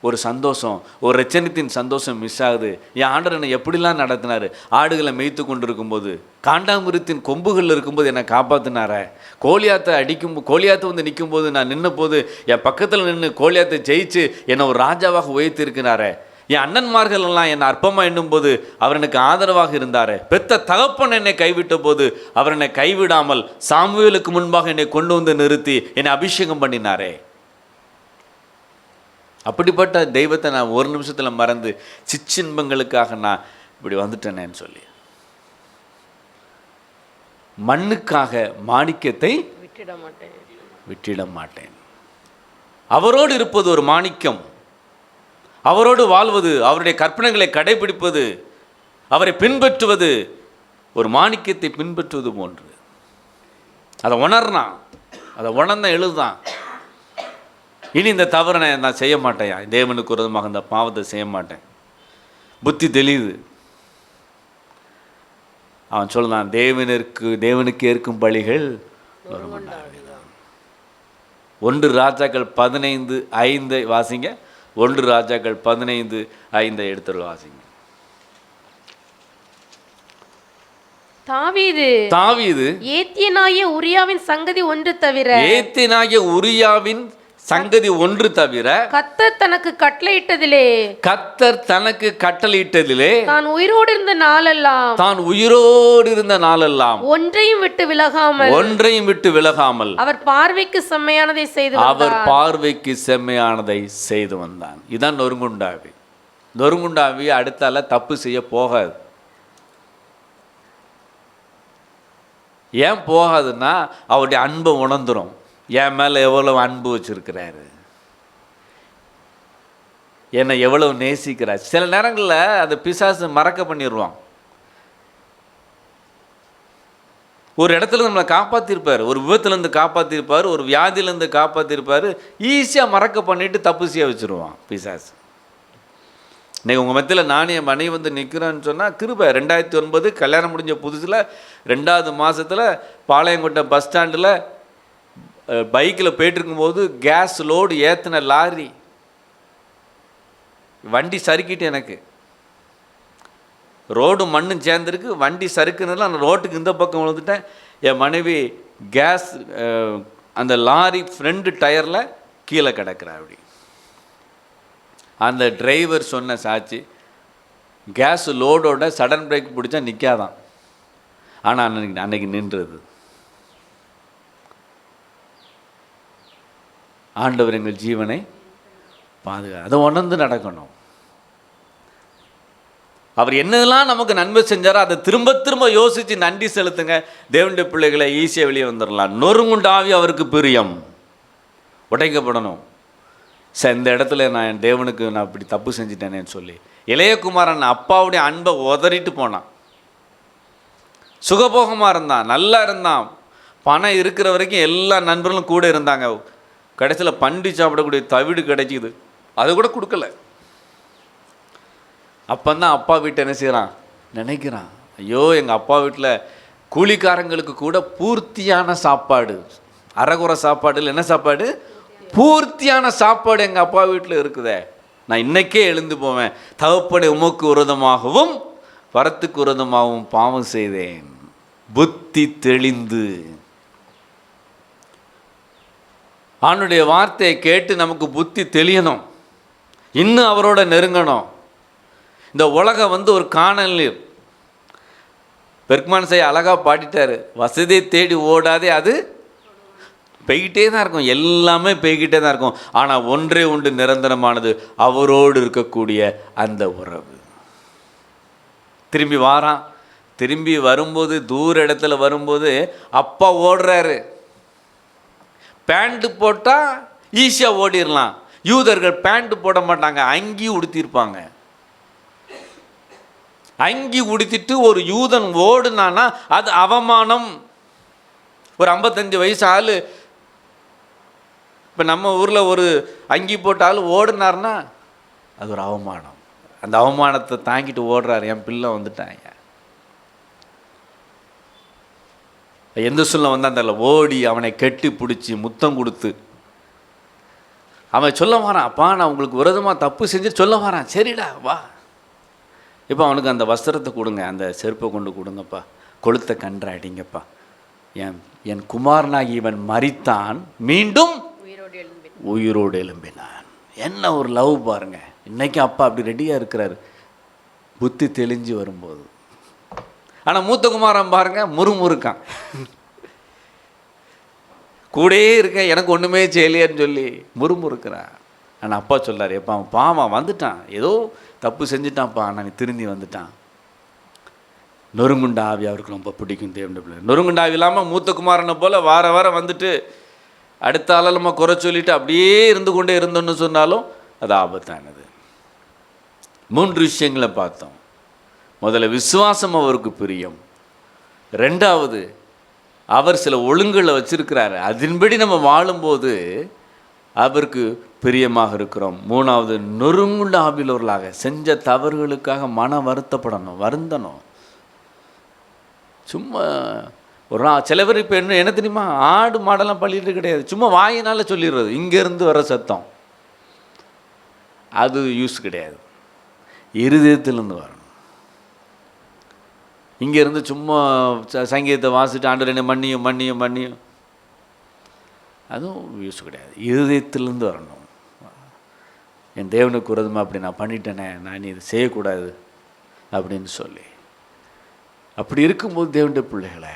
ஒரு சந்தோஷம், ஒரு இரட்சணியத்தின் சந்தோஷம் மிஸ் ஆகுது. என் ஆண்டவர் என்னை எப்படிலாம் நடத்தினார், ஆடுகளை மேய்த்து கொண்டு இருக்கும்போது, காண்டாமிருத்தின் கொம்புகளில் இருக்கும்போது என்னை காப்பாற்றினாரே, கோலியாத்தை நிற்கும்போது நான் நின்ன போது என் பக்கத்தில் நின்று கோலியாத்தை ஜெயிச்சு என்னை ஒரு ராஜாவாக உயர்த்திருக்கிறாரே, என் அண்ணன்மார்கள் எல்லாம் என்னை அற்பமாக எண்ணும்போது அவர் எனக்கு ஆதரவாக இருந்தார், பெத்த தகப்பன் என்னை கைவிட்ட போது அவர் என்னை கைவிடாமல் சாமுவேலுக்கு முன்பாக என்னை கொண்டு வந்து நிறுத்தி என்னை அபிஷேகம் பண்ணினாரே. அப்படிப்பட்ட தெய்வத்தை நான் ஒரு நிமிஷத்தில் மறந்து சிற்றின்பங்களுக்காக நான் இப்படி வந்துட்டேனேன்னு சொல்லி மண்ணுக்காக மாணிக்கத்தை விட்டிட மாட்டேன். அவரோடு இருப்பது ஒரு மாணிக்கம், அவரோடு வாழ்வது, அவருடைய கற்பனைகளை கடைபிடிப்பது, அவரை பின்பற்றுவது ஒரு மாணிக்கத்தை பின்பற்றுவது போன்று. அதை உணர்னான், அதை உணர்ந்த எழுதான், இனி இந்த தவறை நான் செய்ய மாட்டேன், தேவனுக்கு விரோதமாக இந்த பாவத்தை செய்ய மாட்டேன், புத்தி தெளியுது. அவன் சொல்லுதான், தேவனுக்கு ஏற்கும் பலிகள் 1 ராஜாக்கள் 15:5 வாசிங்க. 1 ராஜாக்கள் 15:5 எடுத்து வாசிங்க. தாவீது ஏத்தியனாகிய உரியாவின் சங்கதி ஒன்று தவிர கர்த்தர் தனக்கு கட்டளையிட்டதிலே தான் உயிரோடு இருந்த நாளெல்லாம் ஒன்றையும் விட்டு விலகாமல் அவர் பார்வைக்கு செம்மையானதை செய்து வந்தான். இதான் நொறுங்குண்டாவி. அடுத்தால தப்பு செய்ய போகாது. ஏன் போகாதுன்னா அவருடைய அன்பை உணர்ந்துரும், என் மேலே எவ்வளவு அன்பு வச்சிருக்கிறாரு, என்னை எவ்வளவு நேசிக்கிறார். சில நேரங்களில் அந்த பிசாசு மறக்க பண்ணிடுவான். ஒரு இடத்துல நம்மளை காப்பாற்றிருப்பார், ஒரு விபத்துலேருந்து காப்பாற்றிருப்பார், ஒரு வியாதியிலேருந்து காப்பாற்றிருப்பார். ஈஸியாக மறக்க பண்ணிவிட்டு தப்பு செய்ய வச்சுருவான் பிசாசு. இன்றைக்கி உங்கள் மத்தியில் நானே என் மனைவி வந்து நிற்கிறேன்னு சொன்னால் கிருபை. 2009 கல்யாணம் முடிஞ்ச புதுசில் 2வது மாதத்தில் பாளையங்கோட்டை பஸ் ஸ்டாண்டில் பைக்கில் போயிட்டுருக்கும்போது கேஸ் லோடு ஏற்றின லாரி வண்டி சறுக்கிட்டு, எனக்கு ரோடு மண்ணும் சேர்ந்துருக்கு, வண்டி சறுக்குனதில் அந்த ரோட்டுக்கு இந்த பக்கம் விழுந்துட்டேன். என் மனைவி கேஸ் அந்த லாரி ஃப்ரண்ட் டயரில் கீழே கிடக்கிறா. அப்படி அந்த டிரைவர் சொன்ன சாட்சி, கேஸ் லோடோட சடன் பிரேக் பிடிச்சா நிற்காதான், ஆனால் அன்னைக்கு நின்றது. ஆண்டவர் எங்கள் ஜீவனை பாதுகா, அதை உணர்ந்து நடக்கணும். அவர் என்னதெல்லாம் நமக்கு நன்மை செஞ்சாரோ அதை திரும்ப திரும்ப யோசித்து நன்றி செலுத்துங்க. தேவனுடைய பிள்ளைகளை ஈஸியாக வெளியே வந்துடலாம். நொறுங்குண்டாவி அவருக்கு பிரியம், உடைக்கப்படணும். சார் இந்த இடத்துல நான் என் தேவனுக்கு நான் இப்படி தப்பு செஞ்சிட்டேனேன்னு சொல்லி இளையகுமாரன் அப்பாவுடைய அன்பை உதறிட்டு போனான். சுகபோகமாக இருந்தான், நல்லா இருந்தான், பணம் இருக்கிற வரைக்கும் எல்லா நண்பர்களும் கூட இருந்தாங்க. கடைசியில் பண்டி சாப்பிடக்கூடிய தவிடு கிடைச்சிது, அது கூட கொடுக்கல. அப்போந்தான் அப்பா வீட்டை என்ன செய்கிறான், நினைக்கிறான், ஐயோ எங்கள் அப்பா வீட்டில் கூலிக்காரங்களுக்கு கூட பூர்த்தியான சாப்பாடு, அரைகுறை சாப்பாடு இல்லை, என்ன சாப்பாடு, பூர்த்தியான சாப்பாடு எங்கள் அப்பா வீட்டில் இருக்குதே, நான் இன்னைக்கே எழுந்து போவேன். தகப்பனை உமக்கு விரோதமாகவும் வரத்துக்கு விரோதமாகவும் பாவம் செய்தேன். புத்தி தெளிந்து ஆண்டுடைய வார்த்தையை கேட்டு நமக்கு புத்தி தெளியணும், இன்னும் அவரோட நெருங்கணும். இந்த உலகம் வந்து ஒரு காணல் நீர். பெர்க்மான் சாய் அழகாக பாடிட்டார், வசதியை தேடி ஓடாதே, அது பெய்கிட்டே தான் இருக்கும், எல்லாமே பெய்கிட்டே தான் இருக்கும். ஆனால் ஒன்றே உண்டு நிரந்தரமானது, அவரோடு இருக்கக்கூடிய அந்த உறவு. திரும்பி வாரான், திரும்பி வரும்போது தூர இடத்துல வரும்போது அப்பா ஓடுறாரு. பேண்ட்டு போட்டால் ஈஸியாக ஓடிடலாம். யூதர்கள் பேண்ட்டு போட மாட்டாங்க, அங்கி உடுத்திருப்பாங்க. அங்கி உடுத்திட்டு ஒரு யூதன் ஓடுனான்னா அது அவமானம். ஒரு 55 வயசு ஆள், இப்போ நம்ம ஊரில் ஒரு அங்கி போட்ட ஆள் ஓடுனார்னா அது ஒரு அவமானம். அந்த அவமானத்தை தாங்கிட்டு ஓடுறாரு, என் பிள்ளை வந்துட்டாங்க. எந்த சூழ்நிலை வந்தால் அந்த ஓடி அவனை கெட்டி பிடிச்சி முத்தம் கொடுத்து அவன் சொல்ல வரான், அப்பா நான் உங்களுக்கு விரோதமாக தப்பு செஞ்சு சொல்ல வரான். சரிடா வா, இப்போ அவனுக்கு அந்த வஸ்திரத்தை கொடுங்க, அந்த செருப்பை கொண்டு கொடுங்கப்பா, கொளுத்த கன்றாடிங்கப்பா, என் குமாரனாகி இவன் மரித்தான், மீண்டும் உயிரோடு எழும்பினான். என்ன ஒரு லவ் பாருங்க. இன்னைக்கு அப்பா அப்படி ரெடியாக இருக்கிறாரு புத்தி தெளிஞ்சு வரும்போது. ஆனால் மூத்த குமாரன் பாருங்க முறுமுறுக்கான், கூடயே இருக்கேன், எனக்கு ஒன்றுமே செய்யலையான்னு சொல்லி முறுமுறுக்கிறான். ஆனால் அப்பா சொல்லார், எப்போ அவன் பாவம் வந்துட்டான், ஏதோ தப்பு செஞ்சுட்டான்ப்பா, நான் திருந்தி வந்துட்டான். நொறுங்குண்ட ஆவி அவருக்கு ரொம்ப பிடிக்கும். தேவனுடைய பிள்ளை நொறுங்குண்ட ஆவி இல்லாமல் மூத்த குமாரனை போல் வார வாரம் வந்துட்டு அடுத்த ஆளை நம்ம குறை சொல்லிட்டு அப்படியே இருந்து கொண்டே இருந்தோன்னு சொன்னாலும் அது ஆபத்தானது. 3 விஷயங்களை பார்த்தோம். முதல்ல விசுவாசம் அவருக்கு பிரியம், 2வது அவர் சில ஒழுங்குகளை வச்சிருக்கிறாரு, அதன்படி நம்ம வாழும்போது அவருக்கு பிரியமாக இருக்கிறோம். 3வது நொறுங்குண்ட ஆவிலவர்களாக செஞ்ச தவறுகளுக்காக மன வருந்தணும். சும்மா ஒரு சில பேர் இப்போ என்ன தெரியுமா, ஆடு மாடெல்லாம் பள்ளிட்டு கிடையாது, சும்மா வாயினால் சொல்லிடுறது, இங்கேருந்து வர சத்தம், அது யூஸ் கிடையாது. இருதயத்திலேருந்து வரணும். இங்கேருந்து சும்மா சங்கீதத்தை வாசிட்டு ஆண்டவர் என்ன மன்னியும் அதுவும் யூஸ் கிடையாது. இருதயத்திலேருந்து வரணும். என் தேவனுக்கு விரோதமாக அப்படி நான் பண்ணிட்டேனே, நான் இது செய்யக்கூடாது அப்படின்னு சொல்லி. அப்படி இருக்கும்போது தேவனுடைய பிள்ளைகளை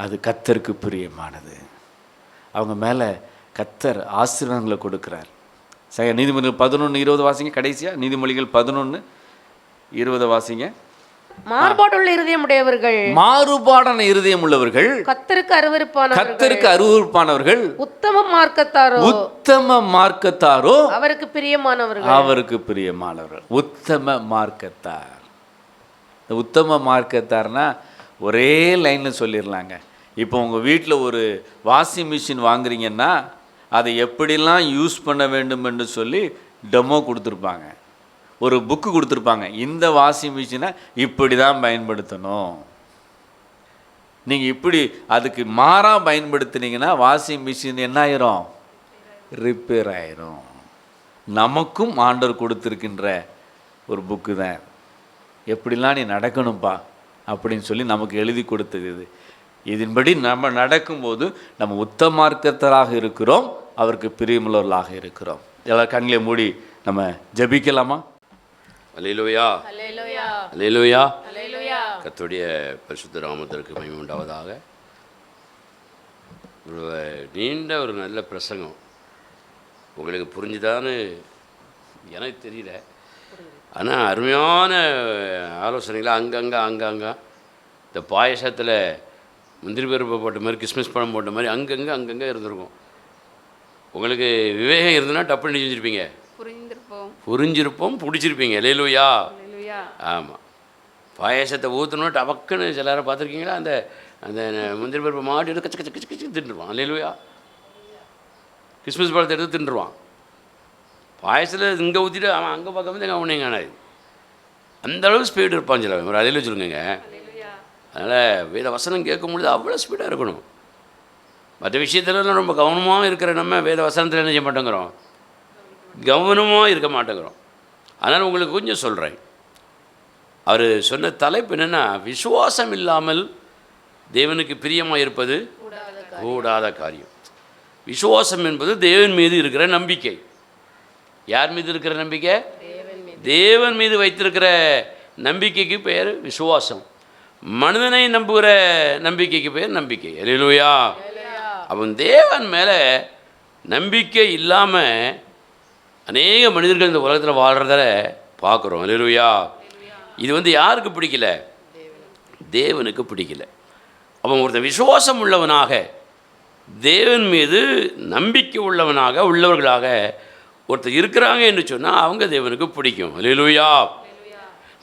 அது கர்த்தருக்கு பிரியமானது. அவங்க மேலே கர்த்தர் ஆசீர்வாதங்களை கொடுக்குறார். நீதிமொழிகள் 11:20 வாசிங்க. கடைசியாக நீதிமொழிகள் 11:20 வாசிங்க. மாறுபாடுள்ள இருதயம் உடையவர்கள், மாறுபாடான இருதயம் உள்ளவர்கள் கர்த்தருக்கு அருவருப்பானவர்கள், உத்தம மார்க்கத்தாரோ அவருக்கு பிரியமானவர்கள். உத்தம மார்க்கத்தார். உத்தம மார்க்கத்தார்னா ஒரே லைனில் சொல்லிடலாங்க. இப்போ உங்கள் வீட்டில் ஒரு வாஷிங் மிஷின் வாங்குறீங்கன்னா அதை எப்படிலாம் யூஸ் பண்ண வேண்டும் என்று சொல்லி டெமோ கொடுத்துருப்பாங்க. ஒரு புக்கு கொடுத்துருப்பாங்க, இந்த வாஷிங் மிஷினை இப்படி தான் பயன்படுத்தணும். நீங்கள் இப்படி அதுக்கு மாறாக பயன்படுத்தினீங்கன்னா வாஷிங் மிஷின் என்ன ஆயிரும்? ரிப்பேர் ஆயிரும். நமக்கும் ஆண்டவர் கொடுத்துருக்கின்ற ஒரு புக்கு தான், எப்படிலாம் நீ நடக்கணும்ப்பா அப்படின்னு சொல்லி நமக்கு எழுதி கொடுத்தது இது. இதன்படி நம்ம நடக்கும்போது நம்ம உத்தமார்க்கத்தராக இருக்கிறோம், அவருக்கு பிரியமுள்ளவர்களாக இருக்கிறோம். எல்லாரும் கண்களை மூடி நம்ம ஜெபிக்கலாமா? அல்லேலூயா, அல்லேலூயா, அல்லேலூயா. அல்லேலூயா. கர்த்தருடைய பரிசுத்த நாமத்திற்கு மகிமை உண்டாவதாக. ஒரு நீண்ட ஒரு நல்ல பிரசங்கம் உங்களுக்கு புரிஞ்சுதான்னு எனக்கு தெரியல. ஆனால் அருமையான ஆலோசனைகளை அங்கங்கே இந்த பாயசத்தில் முந்திரி பருப்பு போட்ட மாதிரி, கிறிஸ்மஸ் பழம் போட்ட மாதிரி அங்கங்கே இருந்திருக்கும். உங்களுக்கு விவேகம் இருந்ததுன்னா டப்புன்னு செஞ்சுருப்பீங்க, புரிஞ்சிருப்போம், பிடிச்சிருப்பீங்க. அல்லேலூயா. ஆமாம், பாயசத்தை ஊற்றணும் டபக்குன்னு சில நேரம் பார்த்துருக்கீங்களா? அந்த அந்த முந்திரி பருப்பு மாட்டி எடுத்து கச்சு கச்சு கச்சு கச்சு தின்றுவான். அல்லேலூயா. கிறிஸ்மஸ் பழத்தை எடுத்து தின்றுவான். பாயசத்தில் இங்கே ஊற்றிட்டு அவன் அங்கே பார்க்க வந்து அவனே காணாது. அந்தளவுக்கு ஸ்பீடு இருப்பான் சில ஒரு அலையில் சொல்லுங்க. அதனால் வேத வசனம் கேட்கும்பொழுது அவ்வளோ ஸ்பீடாக இருக்கணும். மற்ற விஷயத்துலலாம் ரொம்ப கவனமாக இருக்கிற நம்ம வேத வசனத்தில் என்ன செய்ய மாட்டேங்கிறோம், கவனமாக இருக்க மாட்டேங்கிறோம். அதனால் உங்களுக்கு கொஞ்சம் சொல்கிறேன். அவர் சொன்ன தலைப்பு என்னென்னா, விசுவாசம் இல்லாமல் தேவனுக்கு பிரியமாக இருப்பது கூடாத காரியம். விசுவாசம் என்பது தேவன் மீது இருக்கிற நம்பிக்கை. யார் மீது இருக்கிற நம்பிக்கை? தேவன் மீது வைத்திருக்கிற நம்பிக்கைக்கு பெயர் விசுவாசம். மனிதனை நம்புகிற நம்பிக்கைக்கு பெயர் நம்பிக்கை. அல்லேலூயா. அவன் தேவன் மேலே நம்பிக்கை இல்லாமல் அநேக மனிதர்கள் இந்த உலகத்தில் வாழ்கிறத பார்க்குறோம். அல்லேலூயா. இது யாருக்கு பிடிக்கல? தேவனுக்கு பிடிக்கல. அவன் ஒருத்தன் விசுவாசம் உள்ளவனாக, தேவன் மீது நம்பிக்கை உள்ளவர்களாக ஒருத்தர் இருக்கிறாங்க என்று சொன்னால் அவங்க தேவனுக்கு பிடிக்கும். அல்லேலூயா.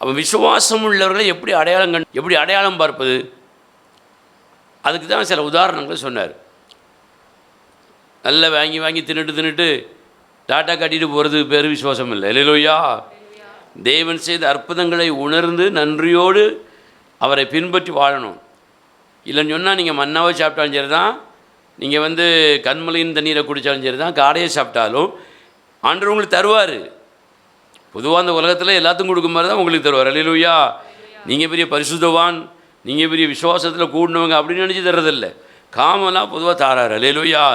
அவன் விசுவாசம் உள்ளவர்களை எப்படி அடையாளம் பார்ப்பது? அதுக்கு தான் சில உதாரணங்கள் சொன்னார். நல்லா வாங்கி தின்னுட்டு டாட்டா காட்டிட்டு போகிறது பேர் விசுவாசம் இல்லை. அல்லேலூயா. தேவன் செய்த அற்புதங்களை உணர்ந்து நன்றியோடு அவரை பின்பற்றி வாழணும். இல்லைன்னு சொன்னால் நீங்கள் மன்னாவை சாப்பிட்டாலும் சரி தான், நீங்கள் கண்மலையின் தண்ணீரை குடித்தாலும் சரி தான், காடையை சாப்பிட்டாலும் ஆண்டவர் உங்களுக்கு தருவார். பொதுவாக அந்த உலகத்தில் எல்லாத்துக்கும் கொடுக்கும் மாதிரி தான் உங்களுக்கு தருவார். அல்லேலூயா. நீங்கள் பெரிய பரிசுத்தவான், நீங்கள் பெரிய விசுவாசத்தில் கூடினவங்க அப்படின்னு நினச்சி தர்றதில்லை. காமெல்லாம் பொதுவாக தாராரு. அல்லேலூயா.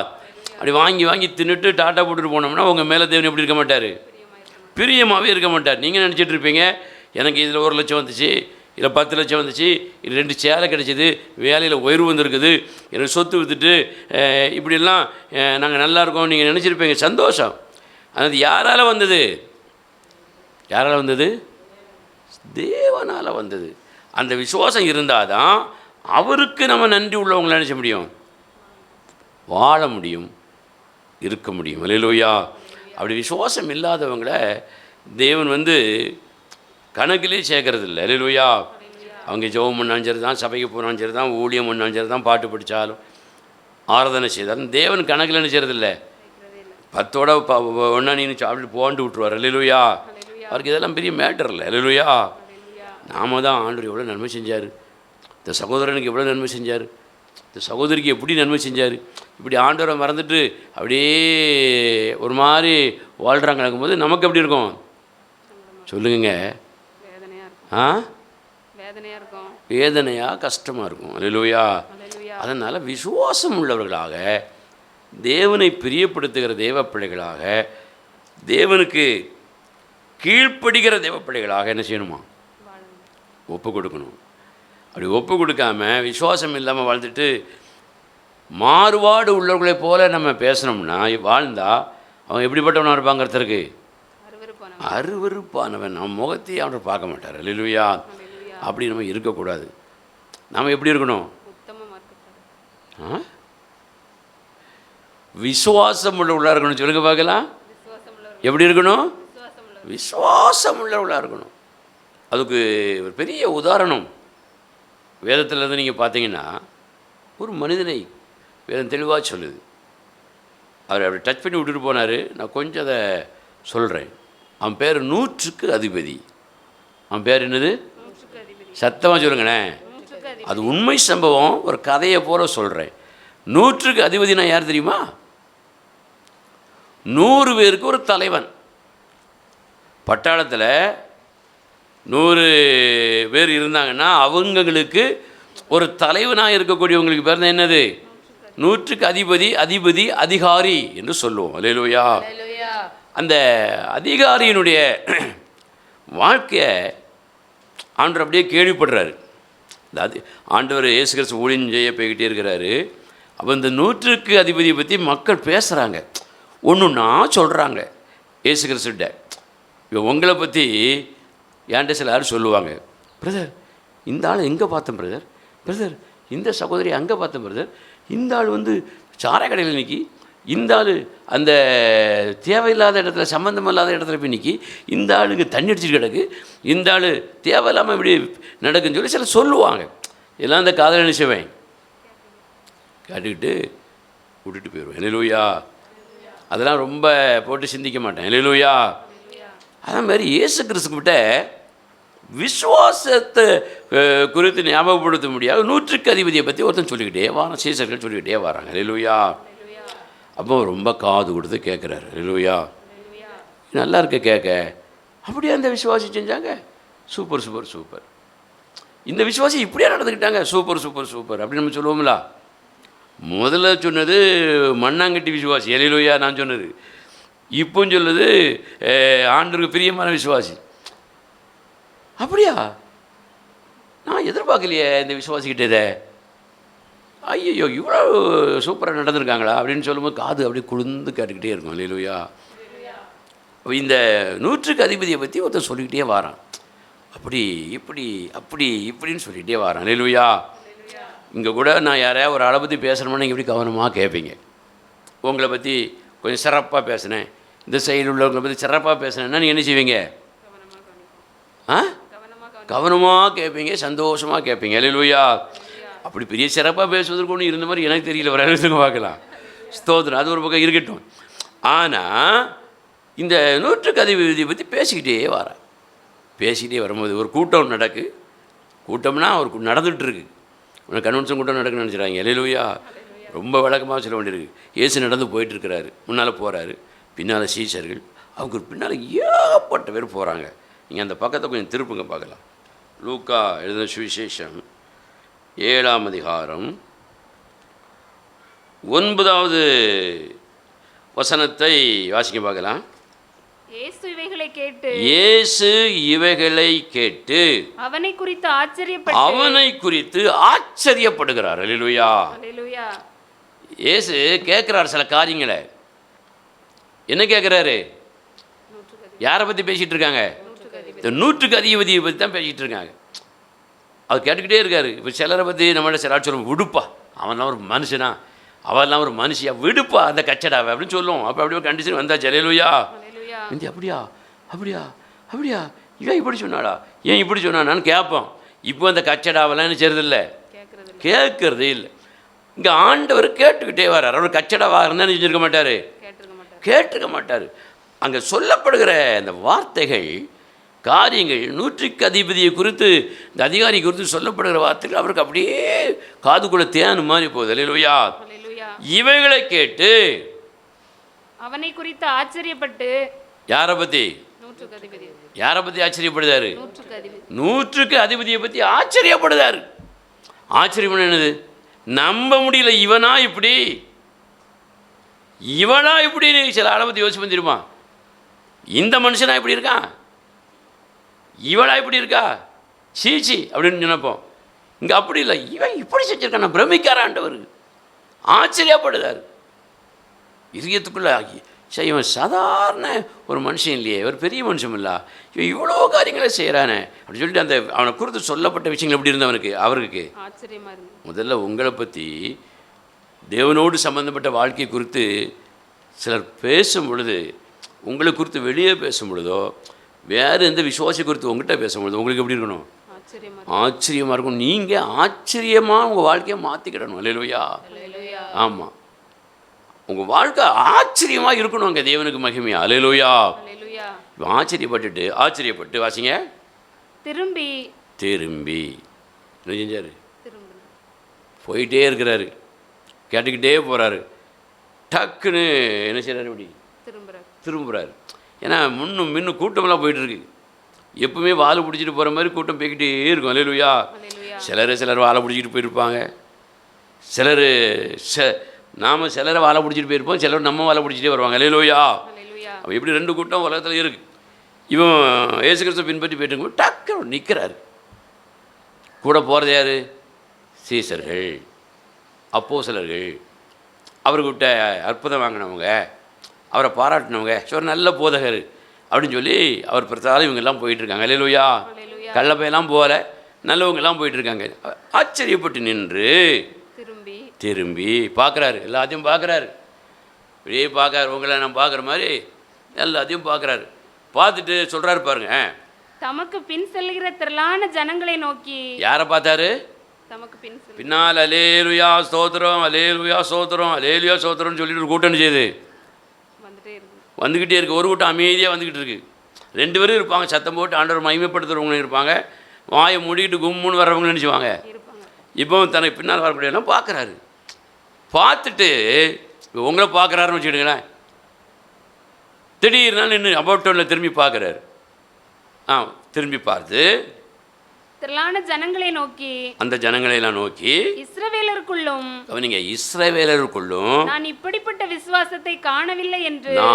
அப்படி வாங்கி தின்னுட்டு டாட்டா போட்டுட்டு போனோம்னா உங்கள் மேலே தேவன் எப்படி இருக்க மாட்டார்? பிரியமாகவே இருக்க மாட்டார். நீங்கள் நினச்சிட்டு இருப்பீங்க, எனக்கு இதில் 1 லட்சம் வந்துச்சு, இல்லை 10 லட்சம் வந்துச்சு, இது 2 சேலை கிடைச்சிது, வேலையில் உயர்வு வந்திருக்குது, எனக்கு சொத்து விற்றுட்டு இப்படிலாம் நாங்கள் நல்லா இருக்கோம் நீங்கள் நினச்சிருப்பீங்க. சந்தோஷம். அது யாரால் வந்தது? தேவனால் வந்தது. அந்த விசுவாசம் இருந்தால் தான் அவருக்கு நம்ம நன்றி உள்ளவங்களை நினச்ச முடியும், வாழ முடியும், இருக்க முடியும். அல்லேலூயா. அப்படி விசுவாசம் இல்லாதவங்களை தேவன் கணக்கிலே சேர்க்கறது இல்லை. அல்லேலூயா. அவங்க ஜெபம் பண்ணாலும் சரி தான், சபைக்கு போனாலும் சரி தான், ஊழியம் பண்ணாலும் சரி தான், பாட்டு படித்தாலும் ஆராதனை செய்தாலும் தேவன் கணக்கில் நினைச்சதில்லை. 10ஓட 1 நீ சாப்பிட்டு போன்ட்டு விட்டுருவார். அல்லேலூயா. அவருக்கு இதெல்லாம் பெரிய மேட்டர் இல்லை. அல்லேலூயா. நாம தான் ஆண்டவர் எவ்வளோ நன்மை செஞ்சார், இந்த சகோதரனுக்கு எவ்வளோ நன்மை செஞ்சார், இந்த சகோதரிக்கு எப்படி நன்மை செஞ்சார், இப்படி ஆண்டவரை மறந்துட்டு அப்படியே ஒரு மாதிரி வாழ்கிறாங்க. நடக்கும்போது நமக்கு எப்படி இருக்கும் சொல்லுங்க? வேதனையாக கஷ்டமாக இருக்கும். அல்லேலூயா. அதனால் விசுவாசம் உள்ளவர்களாக, தேவனை பிரியப்படுத்துகிற தேவ பிள்ளைகளாக, தேவனுக்கு கீழ்ப்படுகிற தேவ பிள்ளைகளாக என்ன செய்யணுமா? ஒப்பு கொடுக்கணும். அப்படி ஒப்பு கொடுக்காம விசுவாசம் இல்லாமல் வாழ்ந்துட்டு மாறுபாடு உள்ளவர்களைப் போல நம்ம பேசணும்னா, வாழ்ந்தால் அவங்க எப்படிப்பட்டவனாக இருப்பாங்கிறதுக்கு அருவருப்பானவன். நம்ம முகத்தையே அவர் பார்க்க மாட்டார். அல்லேலூயா. அப்படி நம்ம இருக்கக்கூடாது. நாம் எப்படி இருக்கணும்? விசுவாசம் உள்ளவர்களாக இருக்கணும். சொல்லுங்க பார்க்கலாம். எப்படி இருக்கணும்? விசுவாசம் உள்ளவர்களாக இருக்கணும். அதுக்கு ஒரு பெரிய உதாரணம் வேதத்திலேருந்து நீங்கள் பார்த்தீங்கன்னா ஒரு மனிதனை வேதம் தெளிவாக சொல்லுது. அவர் அப்படி டச் பண்ணி விட்டுட்டு போனார். நான் கொஞ்சம் அதை சொல்கிறேன். அவன் பேர் 100க்கு அதிபதி. அவன் பேர் என்னது? சத்தமாக சொல்லுங்களேன். அது உண்மை சம்பவம், ஒரு கதையை போல சொல்கிறேன். 100க்கு அதிபதினா யார் தெரியுமா? 100 பேருக்கு ஒரு தலைவன். பட்டாளத்தில் 100 பேர் இருந்தாங்கன்னா அவங்களுக்கு ஒரு தலைவனாக இருக்கக்கூடியவங்களுக்கு பேர் தான் என்னது? 100க்கு அதிபதி, அதிபதி, அதிகாரி என்று சொல்லுவோம். அல்லேலூயா. அந்த அதிகாரியினுடைய வாழ்க்கையை ஆண்டவர் அப்படியே கேள்விப்படுறாரு. அதாவது ஆண்டவர் இயேசு கிறிஸ்து ஊழியம் செய்ய போய்கிட்டே இருக்கிறாரு. அப்போ இந்த 100க்கு அதிபதியை பற்றி மக்கள் பேசுகிறாங்க, ஒன்றுன்னா சொல்கிறாங்க இயேசு கிறிஸ்துட்ட. இப்போ உங்களை பற்றி என்கிட்ட சில யாரும் சொல்லுவாங்க, பிரதர் இந்த ஆள் எங்கே பார்த்தேன் பிரதர், பிரதர் இந்த சகோதரி அங்கே பார்த்தேன் பிரதர், இந்த ஆள் சாராய கடையில் நிற்கி, இந்த ஆள் அந்த தேவையில்லாத இடத்துல சம்மந்தம் இல்லாத இடத்துல போய் நிற்கி, இந்த ஆளுக்கு தண்ணி அடிச்சுட்டு கிடக்கு, இந்த ஆள் தேவையில்லாமல் இப்படி நடக்குன்னு சொல்லி சில சொல்லுவாங்க. எல்லாம் அந்த காதல் நினைச்சவன் கேட்டுக்கிட்டு விட்டுட்டு போயிடுவேன். அல்லேலூயா. அதெல்லாம் ரொம்ப போட்டு சிந்திக்க மாட்டேன். அல்லேலூயா. அதே மாதிரி இயேசு கிறிஸ்துக்கிட்ட விசுவாசத்தை குறித்து ஞாபகப்படுத்த முடியாது 100க்கு அதிபதியை பற்றி ஒருத்தன் சொல்லிக்கிட்டே வாரான், சீசர்கள் சொல்லிக்கிட்டே வராங்க. அல்லேலூயா. அப்போ ரொம்ப காது கொடுத்து கேட்குறாரு. அல்லேலூயா. நல்லா இருக்க கேட்க. அப்படியே அந்த விசுவாசி செஞ்சாங்க. Super super super. இந்த விசுவாசி இப்படியே நடந்துக்கிட்டாங்க. சூப்பர் சூப்பர் சூப்பர் அப்படின்னு நம்ம சொல்லுவோம்ல. முதல்ல சொன்னது மண்ணாங்கட்டி விசுவாசி. அல்லேலூயா. நான் சொன்னது இப்போ சொல்லுது ஆண்டவருக்கு பிரியமான விசுவாசி. அப்படியா? நான் எதிர்பார்க்கலையே இந்த விசுவாசிக்கிட்டே இதை. ஐயோ இவ்வளோ சூப்பராக நடந்திருக்காங்களா அப்படின்னு சொல்லும்போது காது அப்படியே குளிர்ந்து கேட்டுக்கிட்டே இருக்கும். அல்லேலூயா. இந்த 100க்கு அதிபதியை பற்றி ஒருத்தர் சொல்லிக்கிட்டே வாரான். அப்படி இப்படி அப்படி இப்படின்னு சொல்லிகிட்டே வாரான். அல்லேலூயா. இங்கே கூட நான் யாரையா ஒரு ஆளை பற்றி பேசுகிறோம்னா நீங்கள் எப்படி கவனமாக கேட்பீங்க. உங்களை பற்றி கொஞ்சம் சிறப்பாக பேசினேன், இந்த சைடில் உள்ளவங்களை பற்றி சிறப்பாக பேசினேன்னா நீங்கள் என்ன செய்வீங்க? கவனமாக கேட்பீங்க, சந்தோஷமாக கேட்பீங்க. அல்லேலூயா. அப்படி பெரிய சிறப்பாக பேசுவதற்கு ஒன்று இருந்த மாதிரி எனக்கு தெரியல. ஒரு இடத்துக்கு பார்க்கலாம். ஸ்தோத்திரம். அது ஒரு பக்கம் இருக்கட்டும். ஆனால் இந்த 100க்கு அதிபதியை பற்றி பேசிக்கிட்டே வரேன். பேசிக்கிட்டே வரும்போது ஒரு கூட்டம் நடக்கு. கூட்டம்னா ஒரு நடந்துகிட்ருக்கு. உனக்கு கன்வென்ஷன் கூட்டம் நடக்குன்னு நினச்சிடாங்க. அல்லேலூயா. ரொம்ப விளக்கமாக சொல்ல வேண்டியிருக்கு. இயேசு நடந்து போயிட்டுருக்கிறாரு. முன்னால் போகிறாரு, பின்னால் சீஷர்கள், அவருக்கு பின்னால் ஏகப்பட்ட பேர் போகிறாங்க. நீங்கள் அந்த பக்கத்தை கொஞ்சம் திருப்புங்க பார்க்கலாம். லூக்கா எழுதின சுவிசேஷம் 7ஆம் அதிகாரம் 9வது வசனத்தை வாசிக்க பார்க்கலாம். இயேசு இவைகளை கேட்டு அவனை குறித்து ஆச்சரியப்படுகிறார். அல்லேலூயா. இயேசு கேட்குறார் சில காரியங்களை. என்ன கேட்குறாரு? யாரை பற்றி பேசிகிட்டு இருக்காங்க? இந்த 100க்கு அதிபதியை பற்றி தான் பேசிகிட்டு இருக்காங்க. அவர் கேட்டுக்கிட்டே இருக்காரு. இப்போ சிலரை பற்றி நம்மளோட சில சொல்லுவோம், விடுப்பா அவன்லாம் ஒரு மனுஷனா, அவெல்லாம் ஒரு மனுஷியா, விடுப்பா அந்த கச்சடாவை அப்படின்னு சொல்லுவோம். அப்போ அப்படியே கண்டிஷன் வந்தாச்சு. அல்லேலூயா. இந்த அப்படியா அப்படியா அப்படியா இவன் இப்படி சொன்னாடா, ஏன் இப்படி சொன்னான்னு கேட்போம். இப்போ அந்த கச்சடாவெல்லாம் என்ன செய்யறதில்லை, கேட்கறதே இல்லை. இங்கே ஆண்டவர் கேட்டுக்கிட்டே வர்றார். அவர் கச்சடாவாக இருந்தால் செஞ்சுருக்க மாட்டார், கேட்டிருக்க மாட்டார். அங்கே சொல்லப்படுகிற அந்த வார்த்தைகள், காரியங்கள், 100க்கு அதிபதியை குறித்து, இந்த அதிகாரி குறித்து சொல்லப்படுகிற வார்த்தைகள் அவருக்கு அப்படியே காதுக்குள்ள தேனு மாதிரி போகுது. அல்லேலூயா. இவைகளை கேட்டு அவனை குறித்து ஆச்சரியப்பட்டு. யாரை பற்றி ஆச்சரியப்படுதாரு? 100க்கு அதிபதியை பற்றி ஆச்சரியப்படுதாரு. ஆச்சரியம் என்னது? நம்ப முடியல. இவனா இப்படி சில ஆளை பற்றி யோசிச்சு வந்துருமா? இந்த மனுஷனா இப்படி இருக்கான், இவளா இப்படி இருக்கா, சீச்சி அப்படின்னு நினைப்போம். இங்கே அப்படி இல்லை. இவன் இப்படி செஞ்சிருக்கான், நான் பிரமிக்காராண்டவர் ஆச்சரியப்படுதார். இதயத்துக்குள்ள சரி இவன் சாதாரண ஒரு மனுஷன் இல்லையே, ஒரு பெரிய மனுஷன் இல்லை, இவன் இவ்வளோ காரியங்களை செய்கிறானே அப்படின்னு சொல்லிட்டு அந்த அவனை குறித்து சொல்லப்பட்ட விஷயங்கள் எப்படி இருந்தவனுக்கு அவருக்கு ஆச்சரியமா இருந்து. முதல்ல உங்களை பற்றி தேவனோடு சம்மந்தப்பட்ட வாழ்க்கை குறித்து சிலர் பேசும் பொழுது, உங்களை குறித்து வெளியே பேசும் பொழுதோ, வேறு எந்த விசுவாசி குறித்து உங்கள்கிட்ட பேசும்பொழுது உங்களுக்கு எப்படி இருக்கணும்? ஆச்சரியமாக இருக்கும். நீங்கள் ஆச்சரியமாக உங்கள் வாழ்க்கையை மாற்றிக்கிடணும். அல்லேலூயா. ஆமாம், உங்கள் வாழ்க்கை ஆச்சரியமாக இருக்கணும். அங்கே தேவனுக்கு மகிமையா. அல்லேலூயா. ஆச்சரியப்பட்டு வாசிங்க. திரும்பி என்ன செஞ்சார்? போயிட்டே இருக்கிறாரு, கேட்டுக்கிட்டே போகிறாரு. டக்குன்னு என்ன செய்கிறாரு? இப்படி திரும்புகிறாரு. ஏன்னா முன்னும் கூட்டமெல்லாம் போயிட்டுருக்கு. எப்பவுமே வாழை பிடிச்சிட்டு போகிற மாதிரி கூட்டம் போய்கிட்டே இருக்கும். அல்லேலூயா. சிலர் வாழை பிடிச்சிட்டு போயிருப்பாங்க. நாம் சிலரை வாழை பிடிச்சிட்டு போயிருப்போம், சிலர் நம்ம வாழை பிடிச்சிட்டே வருவாங்க. அல்லேலூயா. அப்போ எப்படி 2 கூட்டம் உலகத்தில் இருக்குது. இவன் இயேசு கிறிஸ்துவை பின்பற்றி போயிட்டு இருக்கும்போது டக்குன்னு நிற்கிறாரு. கூட போகிறது யார்? சீசர்கள், அப்போஸ்தலர்கள், அவர்கிட்ட அற்புதம் வாங்கினவங்க, அவரை பாராட்டினவங்க, ஒரு நல்ல போதகர் அப்படின்னு சொல்லி அவர் பிரச்சாரம் இவங்கெல்லாம் போயிட்டுருக்காங்க. அல்லேலூயா. கள்ளப்பையெல்லாம் போகல, நல்லவங்கெல்லாம் போயிட்டுருக்காங்க. ஆச்சரியப்பட்டு நின்று திரும்பி பார்க்குறாரு. எல்லாத்தையும் பார்க்குறாரு. இப்படியே பார்க்குறாரு. உங்களை நான் பார்க்குற மாதிரி எல்லாத்தையும் பார்க்குறாரு. பார்த்துட்டு சொல்கிறாரு பாருங்க, தமக்கு பின் செல்கிற திரளான ஜனங்களை நோக்கி. யாரை பார்த்தாரு? பின்னால் அல்லேலூயா ஸ்தோத்திரம், அல்லேலூயா ஸ்தோத்திரம், அல்லேலூயா ஸ்தோத்திரம்னு சொல்லிட்டு ஒரு கூட்டம் செய்யுது, வந்துக்கிட்டே இருக்குது. ஒரு கூட்டம் அமைதியாக வந்துக்கிட்டு இருக்குது. 2 பேரும் இருப்பாங்க, சத்தம் போட்டு ஆண்டவர் மகிமைப்படுத்துகிறவங்களும் இருப்பாங்க, வாயை மூடிக்கிட்டு கும்முன்னு வர்றவங்க நினச்சிவாங்க. இப்போ தனக்கு பின்னால் வரக்கூடியெல்லாம் பார்க்குறாரு. பார்த்துட்டு உங்களை பார்க்குறாருன்னு வச்சுக்கிட்டுங்களேன். திடீர்னு நின்று அபவுட்டோனில் திரும்பி பார்க்குறாரு. திரும்பி பார்த்து திரளான ஜனங்களை நோக்கி, அந்த ஜனங்களை எல்லாம் நோக்கி, இஸ்ரவேலருக்குள்ளும் கவனிங்க, இஸ்ரவேலருக்குள்ளும் நான் இப்படிப்பட்ட விசுவாசத்தை காணவில்லை என்று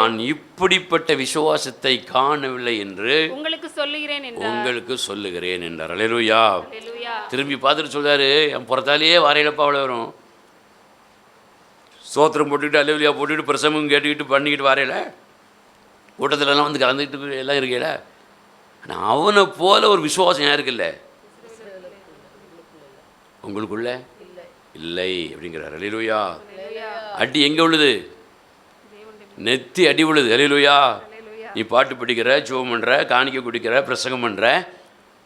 உங்களுக்கு சொல்லுகிறேன் என்றார். அல்லேலூயா. திரும்பி பார்த்துட்டு சொல்றாரு, என் புறத்தாலேயே வாரையிலப்பா அவ்வளோ வரும். ஸ்தோத்திரம் போட்டுக்கிட்டு அல்லேலூயா போட்டுக்கிட்டு பிரசங்கம் கேட்டுக்கிட்டு பண்ணிக்கிட்டு வாரையில கூட்டத்திலலாம் வந்து கலந்துக்கிட்டு எல்லாம் இருக்கல. ஆனால் அவனை போல ஒரு விசுவாசம் யாருக்குல்ல? உங்களுக்குள்ள இல்லை அப்படிங்கிறார். அல்லேலூயா. அடி எங்கே உள்ளது? நெத்தி அடி உள்ளது. அல்லேலூயா. நீ பாட்டு படிக்கிற, ஜெபம் பண்ணுற, காணிக்கை குடிக்கிற, பிரசங்கம் பண்ணுற,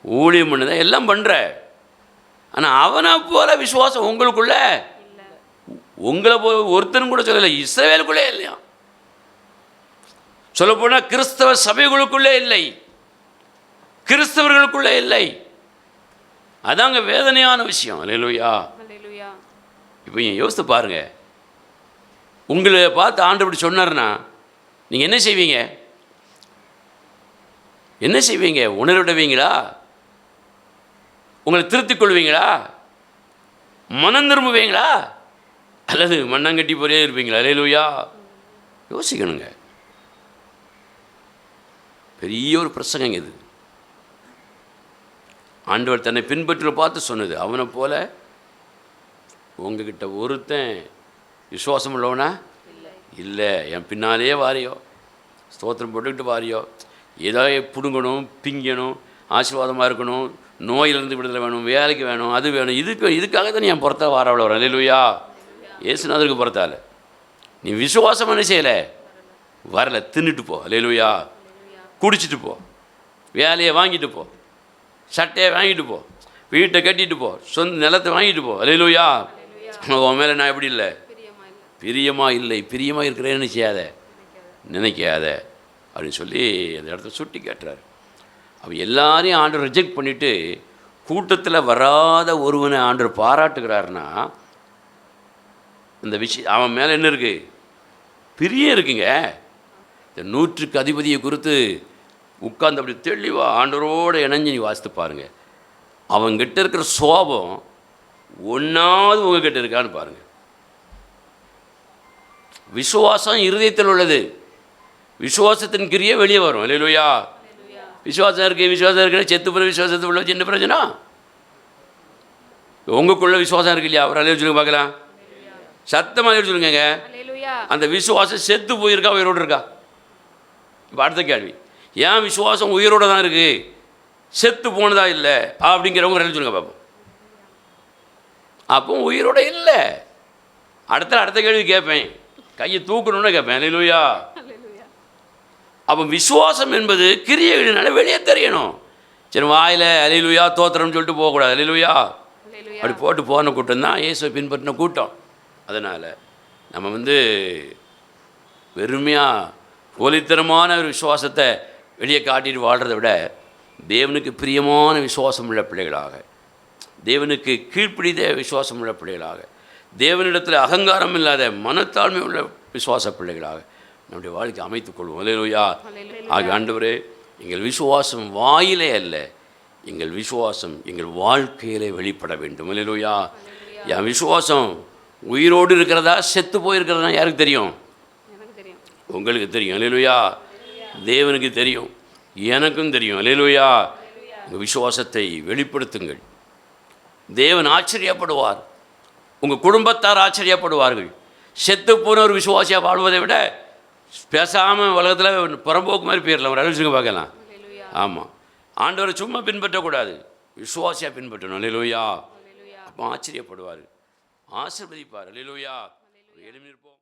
ஊழியம் பண்ணுற, எல்லாம் பண்ணுற. ஆனால் அவனை போல விசுவாசம் உங்களுக்குள்ள, உங்களை போல ஒருத்தரும் கூட சொல்லலை. இஸ்ரவேலுக்குள்ளே இல்லையா? சொல்லப்போனால் கிறிஸ்தவ சபைகளுக்குள்ளே இல்லை, கிறிஸ்தவர்களுக்குள்ளே இல்லை. அதாங்க வேதனையான விஷயம். அல்லேலூயா. இப்போ யோசித்து பாருங்க, உங்களை பார்த்து ஆண்டவர் இப்படி சொன்னார்னா நீங்கள் என்ன செய்வீங்க? என்ன செய்வீங்க? உணர்விடுவீங்களா? உங்களை திருத்திக் கொள்வீங்களா? மனம் திரும்புவீங்களா? அல்லது மண்ணங்கட்டி போலே இருப்பீங்களா? அல்லேலூயா. யோசிக்கணுங்க. பெரிய ஒரு பிரசங்கம் இது. ஆண்டவர் தன்னை பின்பற்றி பார்த்து சொன்னது. அவனை போல உங்ககிட்ட ஒருத்தன் விசுவாசம் உள்ளவனா இல்லை. என் பின்னாலேயே வாரியோ, ஸ்தோத்திரம் போட்டுக்கிட்டு வாரியோ, ஏதோ பிடுங்கணும், பிங்கணும், ஆசீர்வாதமாக இருக்கணும், நோயிலிருந்து விடுதலை வேணும், வேலைக்கு வேணும், அது வேணும், இதுக்காக தான் என் புறத்தா வாரவளை வரேன். அல்லேலூயா. ஏசுநாதருக்கு புறத்தால நீ விசுவாசம் என்ன செய்யலை? வரல. தின்னுட்டு போ. அல்லேலூயா. குடிச்சிட்டு போ, வேலையை வாங்கிட்டு போ, சட்டையை வாங்கிட்டு போ, வீட்டை கட்டிட்டு போ, சொந்த நிலத்தை வாங்கிட்டு போ. அல்லேலூயா. உன் மேலே நான் எப்படி இல்லை? பிரியமாக இல்லை. பிரியமாக இருக்கிறேன்னு நினைக்காத அப்படின்னு சொல்லி அந்த இடத்த சுட்டி கேட்டுறாரு. அவன் எல்லாரையும் ஆண்டவர் ரிஜெக்ட் பண்ணிவிட்டு கூட்டத்தில் வராத ஒருவனை ஆண்டவர் பாராட்டுகிறாருன்னா இந்த விஷயம் அவன் மேலே என்ன இருக்குது? பிரியம் இருக்குங்க. இந்த 100க்கு அதிபதியை குறித்து உட்கார்ந்து அப்படி தெளிவாக ஆண்டவரோடு இணைஞ்சு நீ வாசித்து பாருங்கள். அவங்ககிட்ட இருக்கிற சோபம் ஒன்றாவது உங்ககிட்ட இருக்கான்னு பாருங்கள். விசுவாசம் இருதயத்தில் உள்ளது. விசுவாசத்தின் கிரியை வெளியே வரும். அல்லேலூயா. விசுவாசம் இருக்குன்னு செத்து போகிற விசுவாசத்து உள்ள சின்ன பிரச்சனை. உங்களுக்குள்ள விசுவாசம் இருக்கு இல்லையா? அவர் அல்லேலூயா சொல்லுங்க பார்க்கலாம். சத்தமாக சொல்லுங்க. அந்த விசுவாசம் செத்து போயிருக்கா, உயிரோடு இருக்கா? இப்போ அடுத்த கேள்வி, ஏன் விசுவாசம் உயிரோடு தான் இருக்குது, செத்து போனதா இல்லை அப்படிங்கிறவங்க ரெண்டு சொல்லுங்க பார்ப்போம். அப்போ உயிரோட இல்லை. அடுத்த கேள்வி கேட்பேன், கையை தூக்கணும்னு கேட்பேன். அல்லேலூயா. அப்போ விசுவாசம் என்பது கிரியைகளினால வெளியே தெரியணும். சரி வாயில் அல்லேலூயா தோத்திரம்னு சொல்லிட்டு போகக்கூடாது. அல்லேலூயா அப்படி போட்டு போன கூட்டம் தான் இயேசுவை பின்பற்றின கூட்டம். அதனால் நம்ம வெறுமையாக போலித்தனமான ஒரு விசுவாசத்தை வெளியே காட்டிட்டு வாழ்கிறத விட தேவனுக்கு பிரியமான விசுவாசம் உள்ள பிள்ளைகளாக, தேவனுக்கு கீழ்ப்பிடித்த விசுவாசம் உள்ள பிள்ளைகளாக, தேவனிடத்தில் அகங்காரம் இல்லாத மனத்தாழ்மை உள்ள விசுவாச பிள்ளைகளாக நம்முடைய வாழ்க்கை அமைத்துக்கொள்வோம். அல்லேலூயா. ஆண்டவரே, எங்கள் விசுவாசம் வாயிலே அல்ல, எங்கள் விசுவாசம் எங்கள் வாழ்க்கையிலே வெளிப்பட வேண்டும். அல்லேலூயா. என் விசுவாசம் உயிரோடு இருக்கிறதா செத்து போயிருக்கிறதா யாருக்கு தெரியும்? உங்களுக்கு தெரியும். அல்லேலூயா. தேவனுக்கு தெரியும், எனக்கும் தெரியும். அல்லேலூயா. உங்கள் விசுவாசத்தை வெளிப்படுத்துங்கள். தேவன் ஆச்சரியப்படுவார், உங்கள் குடும்பத்தார் ஆச்சரியப்படுவார்கள். செத்து போன ஒரு விசுவாசியாக வாழ்வதை விட பேசாமல் உலகத்தில் புறம்போக்கு மாதிரி போயிடலாம். ஒரு அழிச்சுங்க பார்க்கலாம். ஆமாம், ஆண்டவரை சும்மா பின்பற்றக்கூடாது, விசுவாசியாக பின்பற்றணும். அல்லேலூயா. அப்போ ஆச்சரியப்படுவார், ஆசீர்வதிப்பார். அல்லேலூயா. எழுந்திருப்போம்.